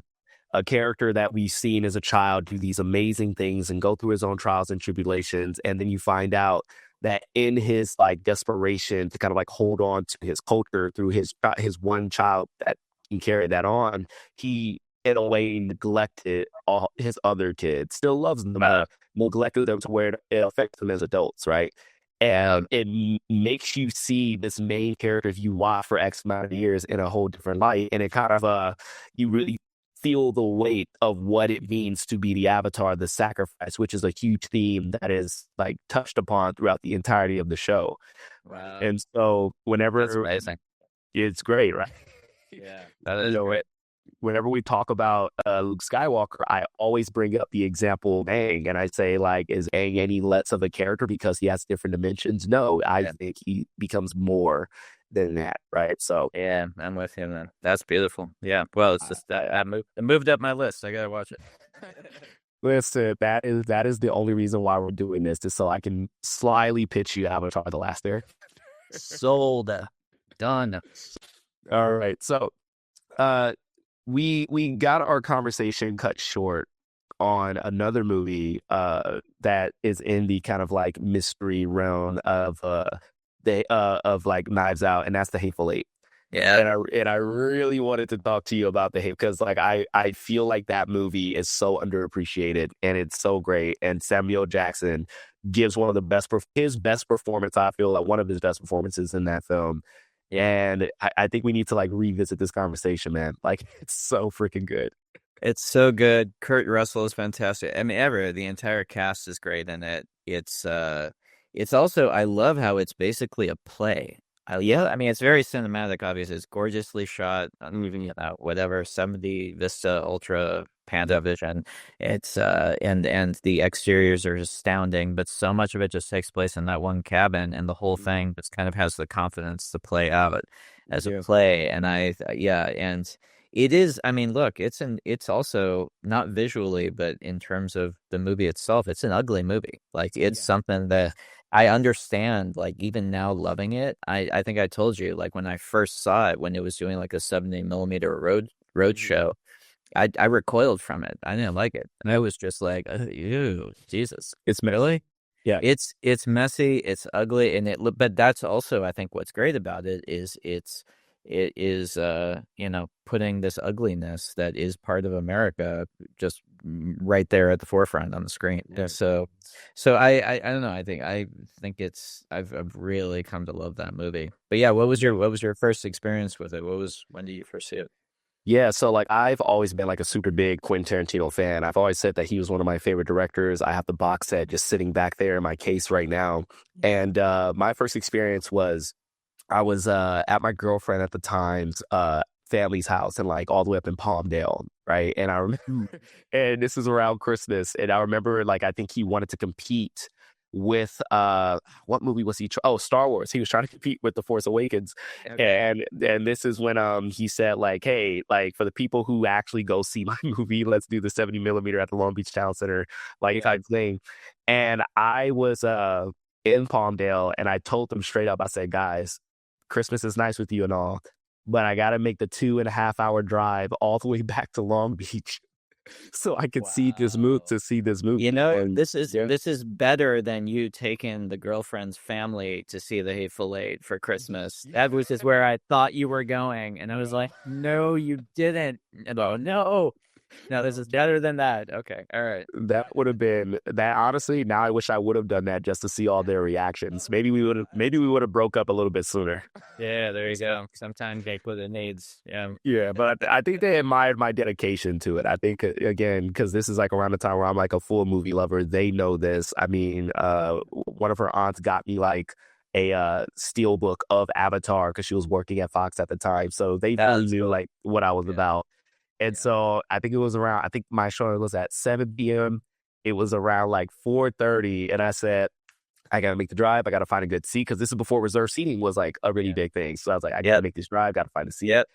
A character that we've seen as a child do these amazing things and go through his own trials and tribulations. And then you find out that in his like desperation to kind of like hold on to his culture through his one child that can carry that on, he in a way neglected all his other kids. Still loves them, but neglected them to where it affects them as adults, right? And it makes you see this main character if you watch for X amount of years in a whole different light, and it kind of you really feel the weight of what it means to be the avatar, the sacrifice, which is a huge theme that is like touched upon throughout the entirety of the show. Wow. And so whenever That's amazing. it's great, right? Yeah. That is great. Whenever we talk about Luke Skywalker, I always bring up the example of Aang, and I say, like, is Aang any less of a character because he has different dimensions? No, I think he becomes more than that, right? So yeah, I'm with you, man. That's beautiful. Yeah, well, it's just that it moved up my list. I gotta watch it. listen, that is the only reason why we're doing this, is so I can slyly pitch you Avatar: The Last Air. Sold. Done. All right, so we got our conversation cut short on another movie that is in the kind of like mystery realm of like Knives Out, and that's The Hateful Eight. Yeah. And I really wanted to talk to you about The Hateful, because like I feel like that movie is so underappreciated and it's so great, and Samuel Jackson gives one of the his best performance. I feel like one of his best performances in that film. And I think we need to like revisit this conversation, man. Like, it's so freaking good. It's so good. Kurt Russell is fantastic. I mean, the entire cast is great in it. It's also, I love how it's basically a play. I mean, it's very cinematic, obviously. It's gorgeously shot, whatever, 70 Vista Ultra Pandavision. It's and the exteriors are astounding, but so much of it just takes place in that one cabin, and the whole thing just kind of has the confidence to play out as a play. And and it is, I mean, look, it's also not visually, but in terms of the movie itself, it's an ugly movie. Like, it's something that I understand, like, even now loving it. I think I told you, like, when I first saw it, when it was doing like a 70mm road show, I recoiled from it. I didn't like it. And I was just like, ew, Jesus. It's really? Yeah. It's messy, it's ugly, and but that's also, I think, what's great about it is it is putting this ugliness that is part of America just right there at the forefront on the screen. Yeah. So I don't know, I think it's I've really come to love that movie. But yeah, what was your first experience with it? When did you first see it? Yeah, so like I've always been like a super big Quentin Tarantino fan. I've always said that he was one of my favorite directors. I have the box set just sitting back there in my case right now. And my first experience was, I was at my girlfriend at the time's family's house, and like all the way up in Palmdale, right? And I remember, and this is around Christmas, and I remember like I think he wanted to compete with what movie was he? Star Wars. He was trying to compete with The Force Awakens, and this is when he said like, hey, like for the people who actually go see my movie, let's do the 70mm at the Long Beach Town Center, like type thing. And I was in Palmdale, and I told them straight up, I said, guys, Christmas is nice with you and all, but I got to make the 2.5-hour drive all the way back to Long Beach so I could see this movie. You know, And this is better than you taking the girlfriend's family to see The Hateful Eight for Christmas. That was just where I thought you were going, and I was like, no, you didn't. No. No, this is better than that. Okay, all right. That would have been that. Honestly, now I wish I would have done that just to see all their reactions. Maybe we would have broke up a little bit sooner. Yeah, there you go. Sometimes they put it needs. Yeah, Yeah, but I think they admired my dedication to it. I think again, because this is like around the time where I'm like a full movie lover. They know this. I mean, one of her aunts got me like a steel book of Avatar because she was working at Fox at the time, so they really that's knew cool. like what I was Yeah, about. And yeah, so I think it was around. I think my show was at 7 p.m. It was around like 4:30, and I said, I gotta make the drive. I gotta find a good seat because this is before reserve seating was like a really yeah. big thing. So I was like, I gotta Yep, make this drive. Gotta find a seat. yep.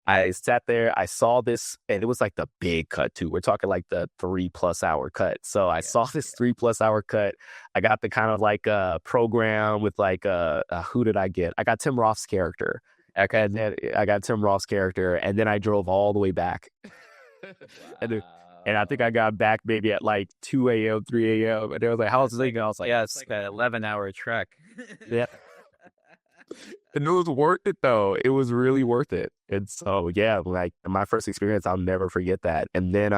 I sat there, I saw this, and it was like the big cut too. We're talking like the 3+ hour cut. So I Yeah, saw this yeah. 3+ hour cut. I got the kind of like program with like who did I get? I got Tim Roth's character. Okay. And then I got Tim Roth's character, and then I drove all the way back. and, then- and I think I Wow. got back maybe at like 2 a.m., 3 a.m. And they was like, how's It's it like going? I was like, yeah, it's like an 11-hour trek. yeah. And it was worth it though. It was really worth it. And so yeah, like my first experience, I'll never forget that. And then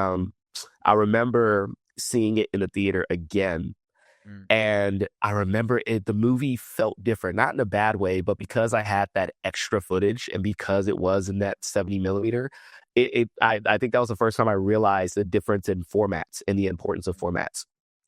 I remember seeing it in the theater again. Mm, And I remember the movie felt different, not in a bad way, but because I had that extra footage and because it was in that 70 millimeter, I think that was the first time I realized the difference in formats and the importance of formats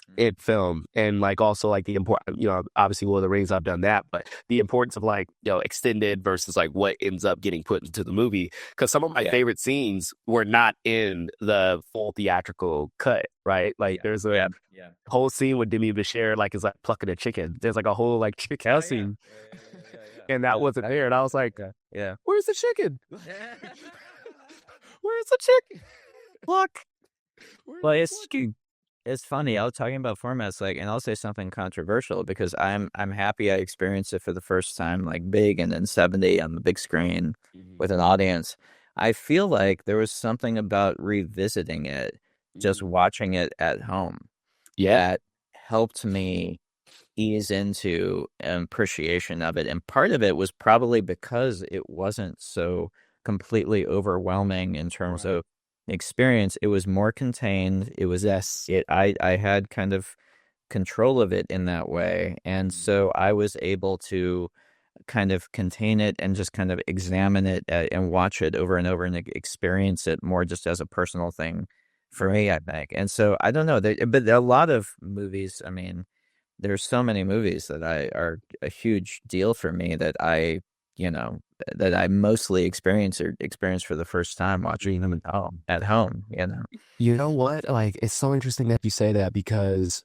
mm. in film, and like also like the important, obviously Lord of the Rings, I've done that, but the importance of like, extended versus like what ends up getting put into the movie. Because some of my Yeah, favorite scenes were not in the full theatrical cut, right? Like yeah, there's a yeah, yeah. whole scene with Demi Bashir, like is like plucking a chicken. There's like a whole like chicken Oh yeah, scene, yeah, yeah, yeah, and yeah, that wasn't there. And I was like, yeah, yeah. "Where's the chicken? Yeah. Where's the chicken? Pluck? Where's Well, the it's plucking?" it's funny. I was talking about formats, like, and I'll say something controversial because I'm happy I experienced it for the first time, like big, and then 70 on the big screen Mhm. with an audience. I feel like there was something about revisiting it, just Mhm. watching it at home, Yeah, that helped me ease into an appreciation of it. And part of it was probably because it wasn't so completely overwhelming in terms right. of experience. It was more contained. It was Yes. I had kind of control of it in that way. And Mhm. so I was able to kind of contain it and just kind of examine it and watch it over and over and experience it more just as a personal thing for Right. me, I think. And so I don't know, but there are a lot of movies. I mean, there's so many movies that are a huge deal for me that you know, that I mostly experience for the first time watching them at home, you know? You know what? Like, it's so interesting that you say that because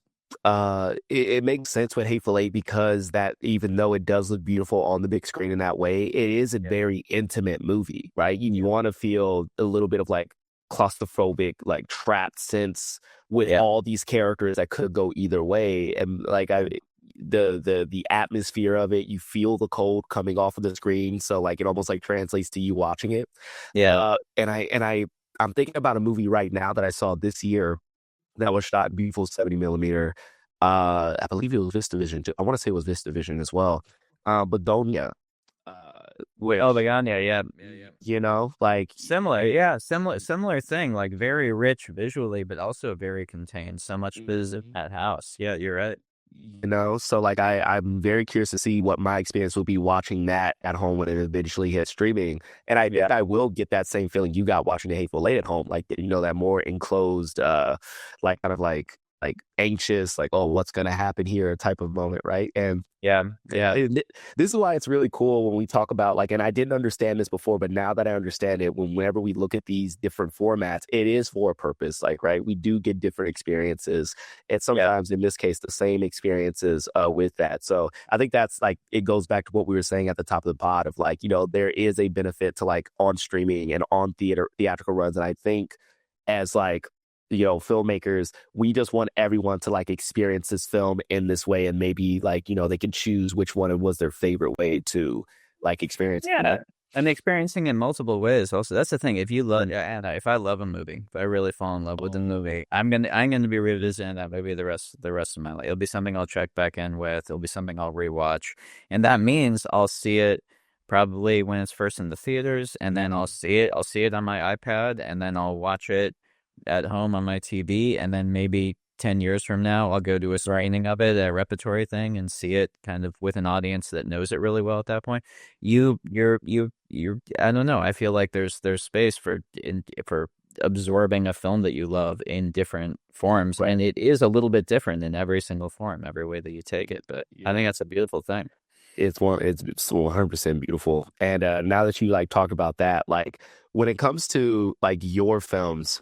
it makes sense with Hateful Eight because that even though it does look beautiful on the big screen in that way, it is a Yeah, very intimate movie, right? You yeah, want to feel a little bit of like claustrophobic, like trapped sense with yeah, all these characters that could go either way. And like the atmosphere of it, you feel the cold coming off of the screen. So like it almost like translates to you watching it. yeah. I'm thinking about a movie right now that I saw this year that was shot in beautiful 70 millimeter. I believe it was VistaVision. I want to say it was VistaVision as well. Begonia, uh, Oh, which, Begonia, yeah, yeah, yeah. like Similar, yeah, similar thing, like very rich visually, but also very contained. So much biz in Mhm. that house. Yeah, you're right. So like I'm very curious to see what my experience will be watching that at home when it eventually hits streaming. And I Yeah, think I will get that same feeling you got watching The Hateful Eight at home, like that more enclosed, like kind of like anxious, like, oh, what's gonna happen here type of moment, right? And yeah, yeah, this is why it's really cool when we talk about like, and I didn't understand this before, but now that I understand it, whenever we look at these different formats, it is for a purpose. Like, right, we do get different experiences, and yeah, sometimes in this case, the same experiences with that. So I think that's like it goes back to what we were saying at the top of the pod of like, there is a benefit to like on streaming and on theatrical runs, and I think as like filmmakers, we just want everyone to like experience this film in this way, and maybe like they can choose which one was their favorite way to like experience it, yeah. And experiencing in multiple ways. Also, that's the thing. If you love, yeah, and if I love a movie, if I really fall in love with a movie, I'm gonna be revisiting that movie the rest of my life. It'll be something I'll check back in with. It'll be something I'll rewatch, and that means I'll see it probably when it's first in the theaters, and then I'll see it on my iPad, and then I'll watch it at home on my TV, and then maybe 10 years from now, I'll go to a Right. screening of it, a repertory thing, and see it kind of with an audience that knows it really well at that point. You're, I don't know. I feel like there's space for absorbing a film that you love in different forms, Right. and it is a little bit different in every single form, every way that you take it. But I think Yeah. that's a beautiful thing. It's 100% beautiful. And now that you like talk about that, like when it comes to like your films,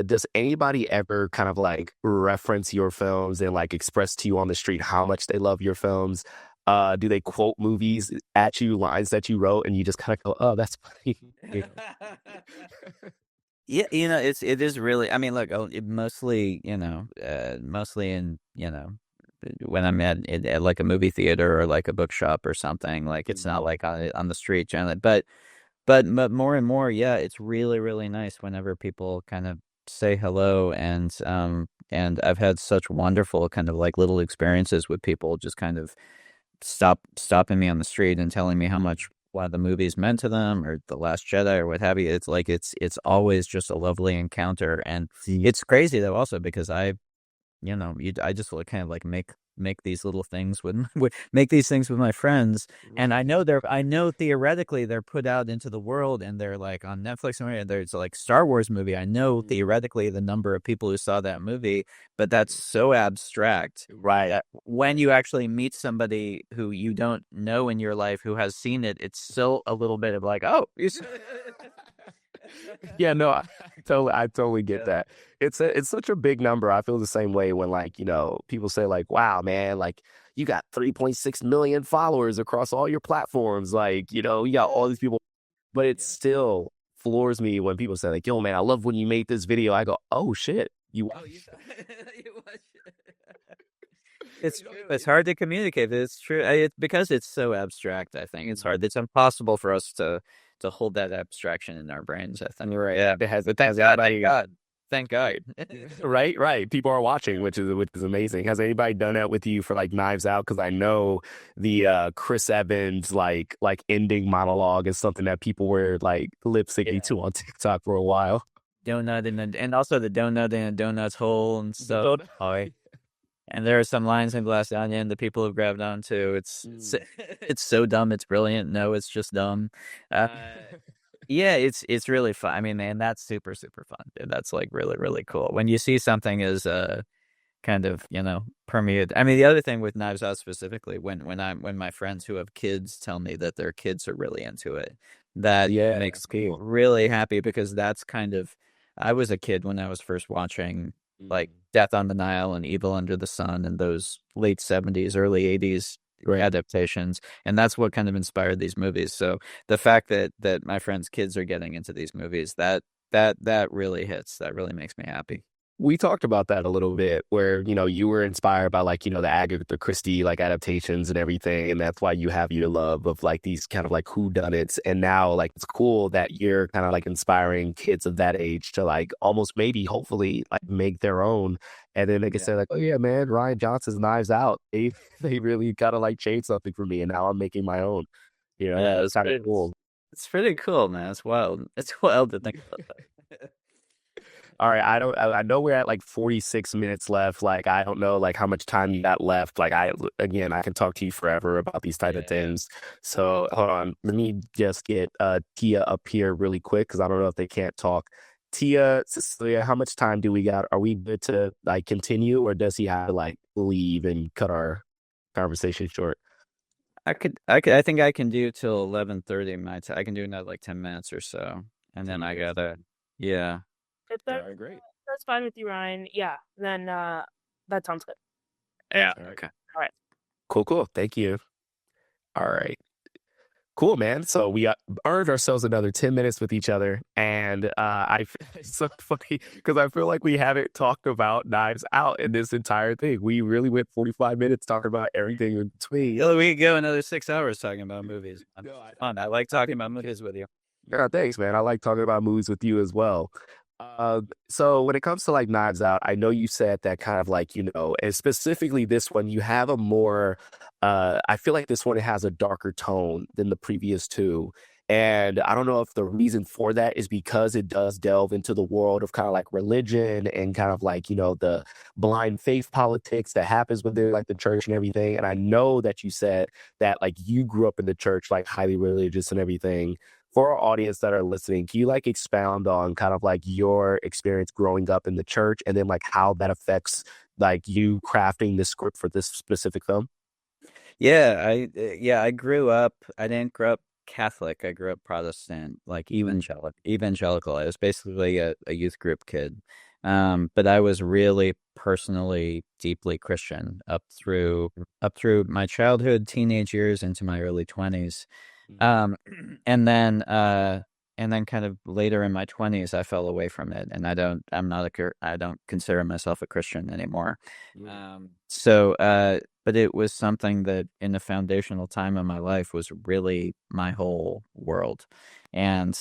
does anybody ever kind of like reference your films and like express to you on the street how much they love your films? Do they quote movies at you, lines that you wrote, and you just kind of go, "Oh, that's funny." Yeah, it is really. I mean, look, mostly, mostly in, when I'm at like a movie theater or like a bookshop or something. Like it's not Mhm. like on the street generally, but more and more, yeah, it's really really nice whenever people kind of say hello, and I've had such wonderful kind of like little experiences with people just kind of stopping me on the street and telling me how much one of the movies meant to them, or The Last Jedi, or what have you. It's like it's always just a lovely encounter, and it's crazy though also because I just will kind of like make these little things make these things with my friends, and I know theoretically they're put out into the world and they're like on Netflix, and there's like Star Wars movie. I know theoretically the number of people who saw that movie, but that's so abstract Right. that when you actually meet somebody who you don't know in your life who has seen it, it's still a little bit of like, oh, Yeah, no, I totally get that. It's such a big number. I feel the same way when like, people say like, "Wow, man, like you got 3.6 million followers across all your platforms." Like, you got all these people, but it still floors me when people say like, "Yo, man, I love when you made this video." I go, "Oh shit, you." It's true. It's hard to communicate, but it's true. It's because it's so abstract. I think it's hard. It's impossible for us to hold that abstraction in our brains. I think. Right. Yeah, It has but thank has God, anybody thank God. right, right. People are watching, which is amazing. Has anybody done that with you for like Knives Out? Because I know the Chris Evans like ending monologue is something that people were like lip syncing to on TikTok for a while. Donut and also the donut in a donut's hole and stuff. Don't- Oh, and there are some lines in Glass Onion that people have grabbed onto. Mm. It's so dumb. It's brilliant. No, it's just dumb. Uh, yeah, it's really fun. I mean, man, that's super super fun. Dude. That's like really really cool when you see something as kind of permeate. I mean, the other thing with Knives Out specifically, when my friends who have kids tell me that their kids are really into it, that Yeah, makes that's me cool. really happy because that's kind of, I was a kid when I was first watching like Mm. Death on the Nile and Evil Under the Sun and those late 70s early 80s Right. adaptations, and that's what kind of inspired these movies. So the fact that my friends kids are getting into these movies, that really hits. That really makes me happy. We talked about that a little bit where, you were inspired by like, the Agatha Christie like adaptations and everything. And that's why you have your love of like these kind of like whodunits. And now like it's cool that you're kind of like inspiring kids of that age to like almost maybe hopefully like make their own. And then they can say like, "Oh yeah, man, Rian Johnson's Knives Out. They really kind of like changed something for me. And now I'm making my own." Yeah, That's kind of cool. it's pretty cool, man. It's wild. It's wild to think about that. All right, I know we're at like 46 minutes left. Like I don't know like how much time you got left. Like again, I can talk to you forever about these type of things. So hold on, let me just get Tia up here really quick because I don't know if they can't talk. Tia, Cecilia, how much time do we got? Are we good to like continue, or does he have to like leave and cut our conversation short? I think I can do till 11:30 my time. I can do another like 10 minutes or so, and 10 then I minutes. gotta, yeah. If All that, right, great. that's fine with you, Ryan, yeah, then that sounds good. Yeah. All right. Okay. All right. Cool. Thank you. All right. Cool, man. So we earned ourselves another 10 minutes with each other. And it's so funny because I feel like we haven't talked about Knives Out in this entire thing. We really went 45 minutes talking about everything in between. Yeah, we could go another 6 hours talking about movies. No, Fun. I like talking about movies with you. Yeah, thanks, man. I like talking about movies with you as well. So when it comes to like Knives Out, I know you said that kind of like, and specifically this one, you have a more, I feel like this one has a darker tone than the previous two. And I don't know if the reason for that is because it does delve into the world of kind of like religion and kind of like, the blind faith politics that happens within like the church and everything. And I know that you said that like you grew up in the church, like highly religious and everything. For our audience that are listening, can you like expound on kind of like your experience growing up in the church and then like how that affects like you crafting this script for this specific film? Yeah, I grew up. I didn't grow up Catholic. I grew up Protestant, like evangelical. I was basically a youth group kid. But I was really personally deeply Christian up through my childhood, teenage years, into my early 20s. Um, and then kind of later in my 20s, I fell away from it, and I don't consider myself a Christian anymore. But it was something that in the foundational time of my life was really my whole world. And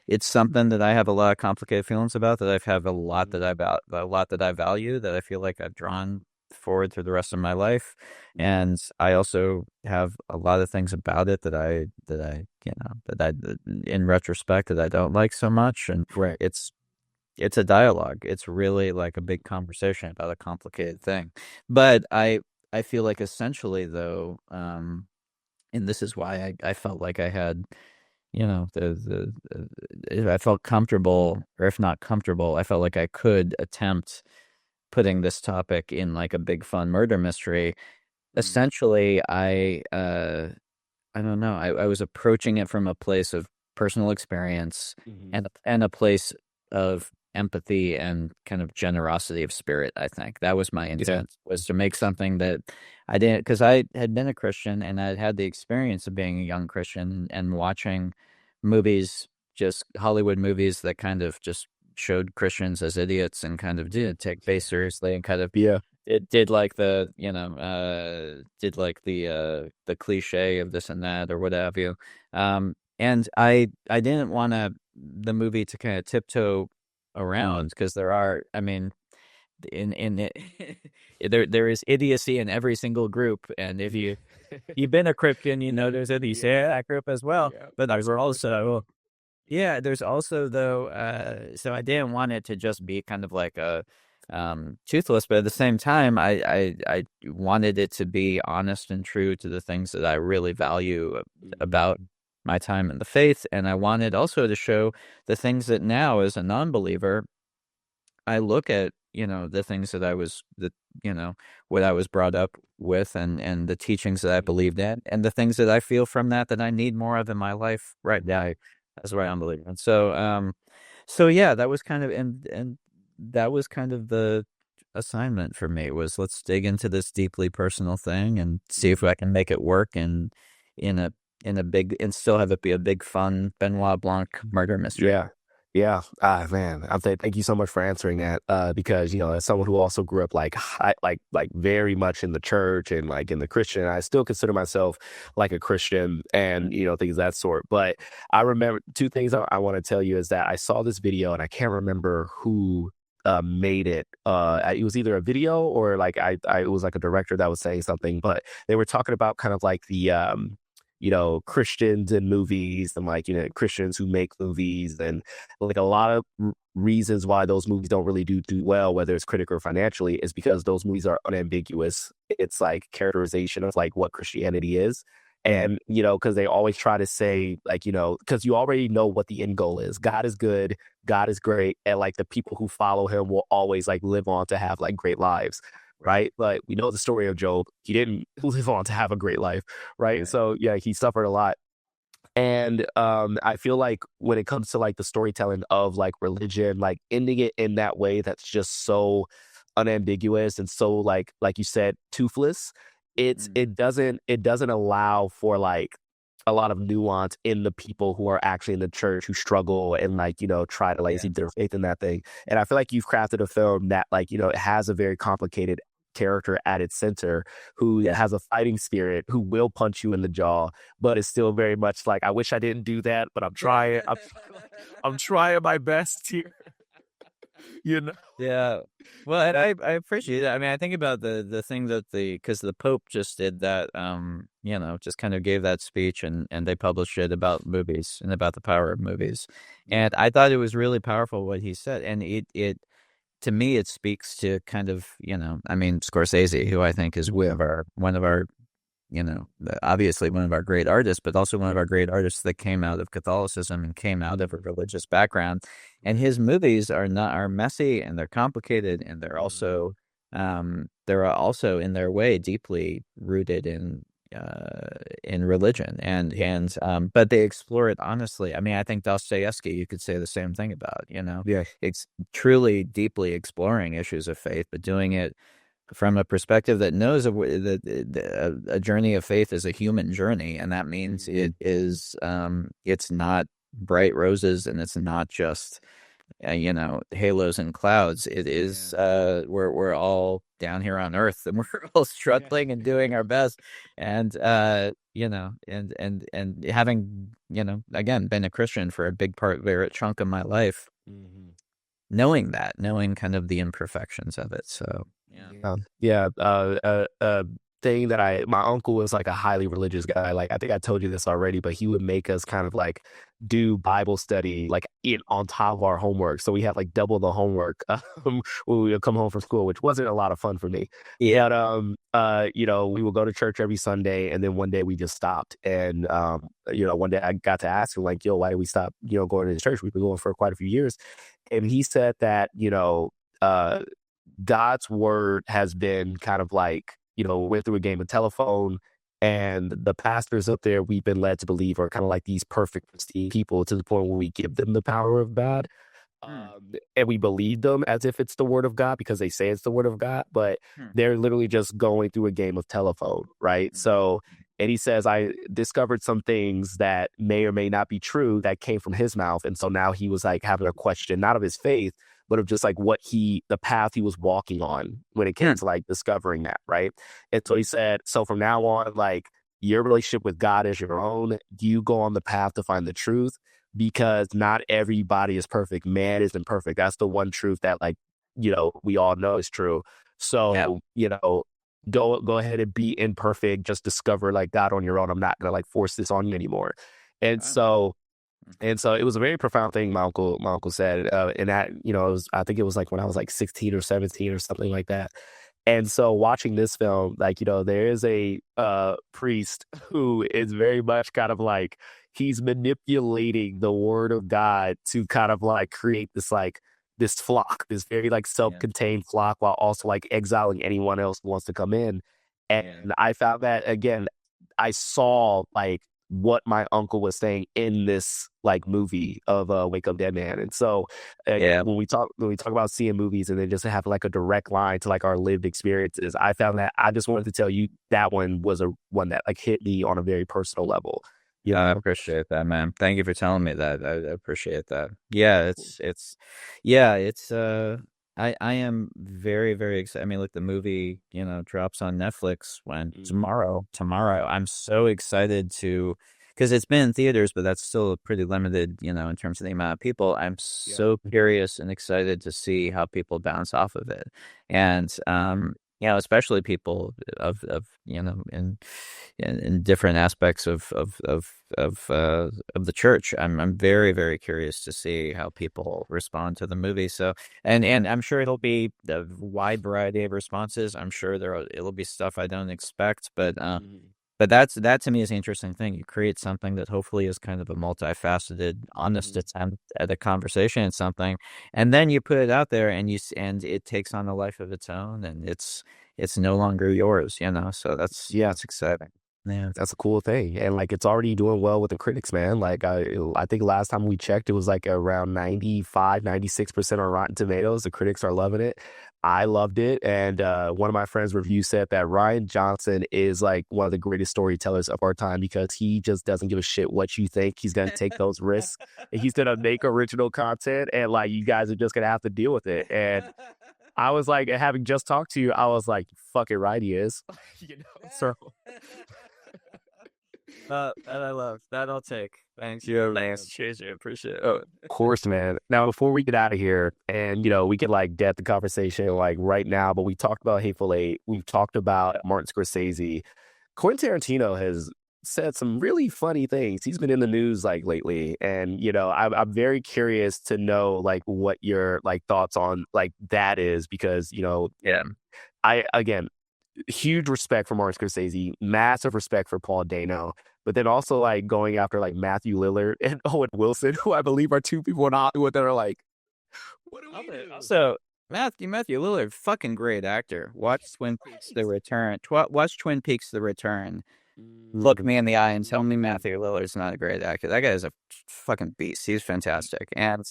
it's something that I have a lot of complicated feelings about, that I have a lot that I value, that I feel like I've drawn forward through the rest of my life. And I also have a lot of things about it that in retrospect, that I don't like so much. And Right. it's a dialogue. It's really like a big conversation about a complicated thing. But I feel like essentially though, and this is why I felt like I had, I felt comfortable, or if not comfortable, I felt like I could attempt putting this topic in like a big fun murder mystery. Essentially, I don't know. I was approaching it from a place of personal experience, and a place of empathy and kind of generosity of spirit. I think that was my intent, was to make something that I didn't, because I had been a Christian and I'd had the experience of being a young Christian and watching movies, just Hollywood movies that kind of just showed Christians as idiots and kind of did take faith seriously, and kind of Yeah. it did like the cliche of this and that or what have you. And I didn't want the movie to kind of tiptoe around, because I mean, in it there is idiocy in every single group, and if you've been a Christian, there's idiocy in that group as well. But there's also though, so I didn't want it to just be kind of like a toothless, but at the same time, I wanted it to be honest and true to the things that I really value about my time in the faith. And I wanted also to show the things that now, as a non-believer, I look at, the things what I was brought up with, and the teachings that I believed in, and the things that I feel from that I need more of in my life right now. That's why I'm believing. And so yeah, that was kind of, and that was kind of the assignment for me, was let's dig into this deeply personal thing and see if I can make it work in a big, and still have it be a big fun Benoit Blanc murder mystery. Yeah. Yeah. Man, thank you so much for answering that. Because, as someone who also grew up like very much in the church and like in the Christian, I still consider myself like a Christian and, things of that sort. But I remember two things I want to tell you is that I saw this video and I can't remember who made it. It was either a video or like it was like a director that was saying something, but they were talking about kind of like the Christians in movies and like, Christians who make movies, and like a lot of reasons why those movies don't really do well, whether it's critic or financially, is because those movies are unambiguous. It's like characterization of like what Christianity is. And, because they always try to say like, because you already know what the end goal is. God is good. God is great. And like the people who follow him will always like live on to have like great lives. Right. But we know the story of Job. He didn't live on to have a great life. Right. So, yeah, he suffered a lot. And I feel like when it comes to like the storytelling of like religion, like ending it in that way that's just so unambiguous and so like you said, toothless, it doesn't allow for like a lot of nuance in the people who are actually in the church who struggle and like, try to like see their faith in that thing. And I feel like you've crafted a film that like, it has a very complicated character at its center who has a fighting spirit, who will punch you in the jaw, but is still very much like, I wish I didn't do that, but I'm trying. I'm trying my best here. you know. Yeah. Well, and I appreciate it. I mean, I think about the thing that because the Pope just did that, just kind of gave that speech, and they published it about movies and about the power of movies. And I thought it was really powerful what he said. And it to me, it speaks to kind of, I mean, Scorsese, who I think is one of our obviously one of our great artists, but also one of our great artists that came out of Catholicism and came out of a religious background. And his movies are messy and they're complicated, and they're also in their way deeply rooted in religion, but they explore it honestly. I mean, I think Dostoevsky, you could say the same thing about, Yeah. it's truly deeply exploring issues of faith, but doing it from a perspective that knows that a journey of faith is a human journey, and that means it is it's not bright roses, and it's not just halos and clouds. It is we're all down here on earth, and we're all struggling and doing our best, and and having again been a Christian for a very chunk of my life, knowing kind of the imperfections of it. So Yeah. Thing that my uncle was like a highly religious guy. Like, I think I told you this already, but he would make us kind of like do Bible study like on top of our homework. So we had like double the homework when we would come home from school, which wasn't a lot of fun for me. yeah. But we would go to church every Sunday, and then one day we just stopped. And one day I got to ask him, like, yo, why did we stop, going to church? We've been going for quite a few years. And he said that, uh God's word has been kind of like, went through a game of telephone, and the pastors up there we've been led to believe are kind of like these perfect, pristine people, to the point where we give them the power of God. And we believe them as if it's the word of God because they say it's the word of God, but they're literally just going through a game of telephone, right? So, and he says, I discovered some things that may or may not be true that came from his mouth. And so now he was like having a question, not of his faith, but of just like the path he was walking on when it came to like discovering that, right? And so he said, so from now on, like, your relationship with God is your own. You go on the path to find the truth, because not everybody is perfect. Man isn't perfect. That's the one truth that, like, we all know is true. So, go ahead and be imperfect. Just discover like God on your own. I'm not gonna like force this on you anymore. And so it was a very profound thing my uncle said. And that, I think it was like when I was like 16 or 17 or something like that. And so watching this film, like, there is a priest who is very much kind of like, he's manipulating the word of God to kind of like create this flock, this very like self-contained flock, while also like exiling anyone else who wants to come in. And I found that, again, I saw like what my uncle was saying in this like movie of Wake Up Dead Man. And so when we talk about seeing movies and then just have like a direct line to like our lived experiences, I found that I just wanted to tell you that one was one that like hit me on a very personal level. Yeah, I appreciate that, man. Thank you for telling me that. I appreciate that. Yeah, I am very, very excited. I mean, look, the movie, drops on Netflix when tomorrow. I'm so excited because it's been in theaters, but that's still pretty limited, in terms of the amount of people. I'm so curious and excited to see how people bounce off of it. And, especially people of in different aspects of the church. I'm very, very curious to see how people respond to the movie. So, and I'm sure it'll be a wide variety of responses. I'm sure it'll be stuff I don't expect, but that to me is the interesting thing. You create something that hopefully is kind of a multifaceted, honest attempt at a conversation and something, and then you put it out there, and it takes on a life of its own, and it's no longer yours, So that's exciting. Yeah, that's a cool thing. And like, it's already doing well with the critics, man. Like, I think last time we checked, it was like around 96% on Rotten Tomatoes. The critics are loving it. I loved it. And one of my friends' reviews said that Rian Johnson is like one of the greatest storytellers of our time, because he just doesn't give a shit what you think. He's going to take those risks, and he's going to make original content, and like, you guys are just going to have to deal with it. And I was like, having just talked to you, I was like, fucking right, he is. So That I love. That I'll take. Thanks. You. Thanks. Cheers. I appreciate it. Oh, Of course, man. Now, before we get out of here, and we could like get the conversation like right now, but we talked about Hateful Eight. We've talked about Martin Scorsese. Quentin Tarantino has said some really funny things. He's been in the news like lately, and I'm very curious to know like what your like thoughts on like that is because yeah. I again huge respect for Martin Scorsese, massive respect for Paul Dano, but then also like going after like Matthew Lillard and Owen Wilson, who I believe are two people in Hollywood that are like, what do we do? Also, Matthew Lillard, fucking great actor. Watch Twin Peaks: The Return. Watch Twin Peaks: The Return. Look me in the eye and tell me Matthew Lillard's not a great actor. That guy is a fucking beast. He's fantastic. And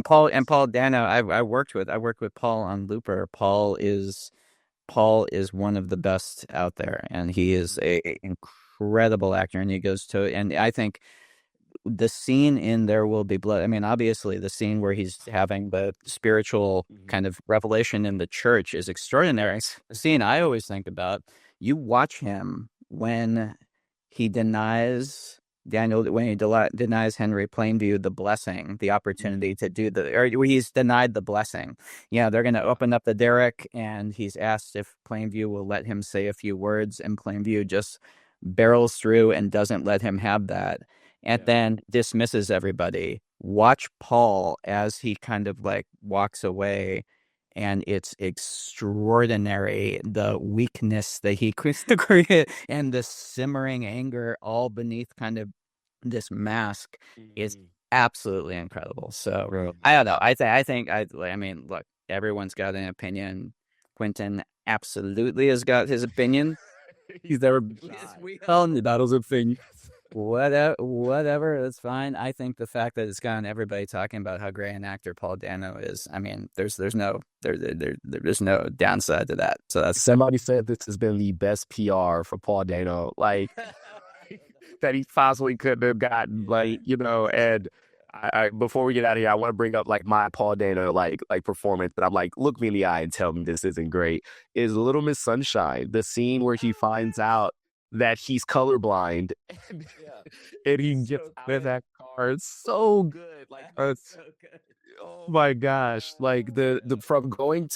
Paul Dano, I worked with Paul on Looper. Paul is one of the best out there, and he is a incredible actor. And he goes to, and I think the scene in There Will Be Blood. I mean, obviously, the scene where he's having the spiritual kind of revelation in the church is extraordinary. The scene I always think about. You watch him when he denies Henry Plainview the blessing, the opportunity to do or he's denied the blessing. Yeah, they're going to open up the derrick, and he's asked if Plainview will let him say a few words, and Plainview just barrels through and doesn't let him have that, and then dismisses everybody. Watch Paul as he kind of like walks away. And it's extraordinary, the weakness that he created and the simmering anger all beneath kind of this mask is absolutely incredible. So I don't know. I mean, look, everyone's got an opinion. Quentin absolutely has got his opinion. He's never about his opinion. Whatever, that's fine. I think the fact that it's gotten everybody talking about how great an actor Paul Dano is, I mean, there's no downside to that. So that's somebody said this has been the best PR for Paul Dano, like that he possibly could have gotten, like And I before we get out of here, I want to bring up like my Paul Dano like performance that I'm like, look me in the eye and tell me this isn't great. Is Little Miss Sunshine, the scene where he finds out that he's colorblind and he gets out of that car. It's so good. Like, oh my gosh. Like the from going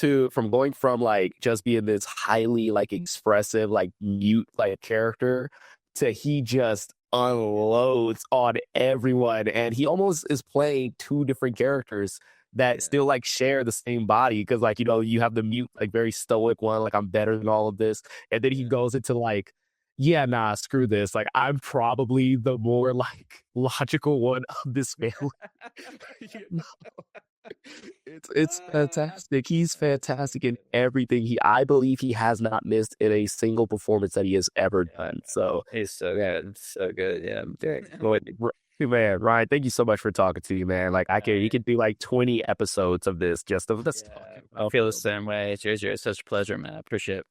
from like just being this highly like expressive, like mute like character to he just unloads on everyone. And he almost is playing two different characters that still like share the same body. Cause like, you have the mute, like very stoic one, like I'm better than all of this. And then he goes into like, yeah, nah, screw this. Like, I'm probably the more like logical one of this family. It's fantastic. He's fantastic in everything. I believe he has not missed in a single performance that he has ever done. So he's so good, so good. Yeah, man, Ryan, thank you so much for talking to you, man. Like, you could do like 20 episodes of this just of this. I feel the same way. Cheers, it's such a pleasure, man. I appreciate it.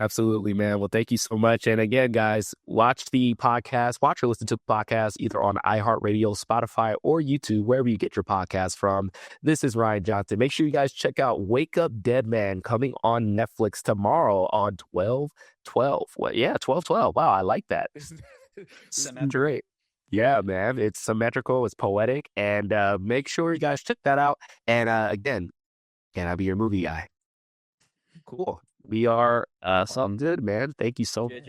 Absolutely, man. Well, thank you so much. And again, guys, watch or listen to the podcast either on iHeartRadio, Spotify, or YouTube, wherever you get your podcast from. This is Rian Johnson. Make sure you guys check out Wake Up Dead Man coming on Netflix tomorrow on 12/12. Well, yeah, 12/12. Wow, I like that. Great. Yeah, man. It's symmetrical. It's poetic. And make sure you guys check that out. And again, can I be your movie guy? Cool. We are good, man. Thank you so much.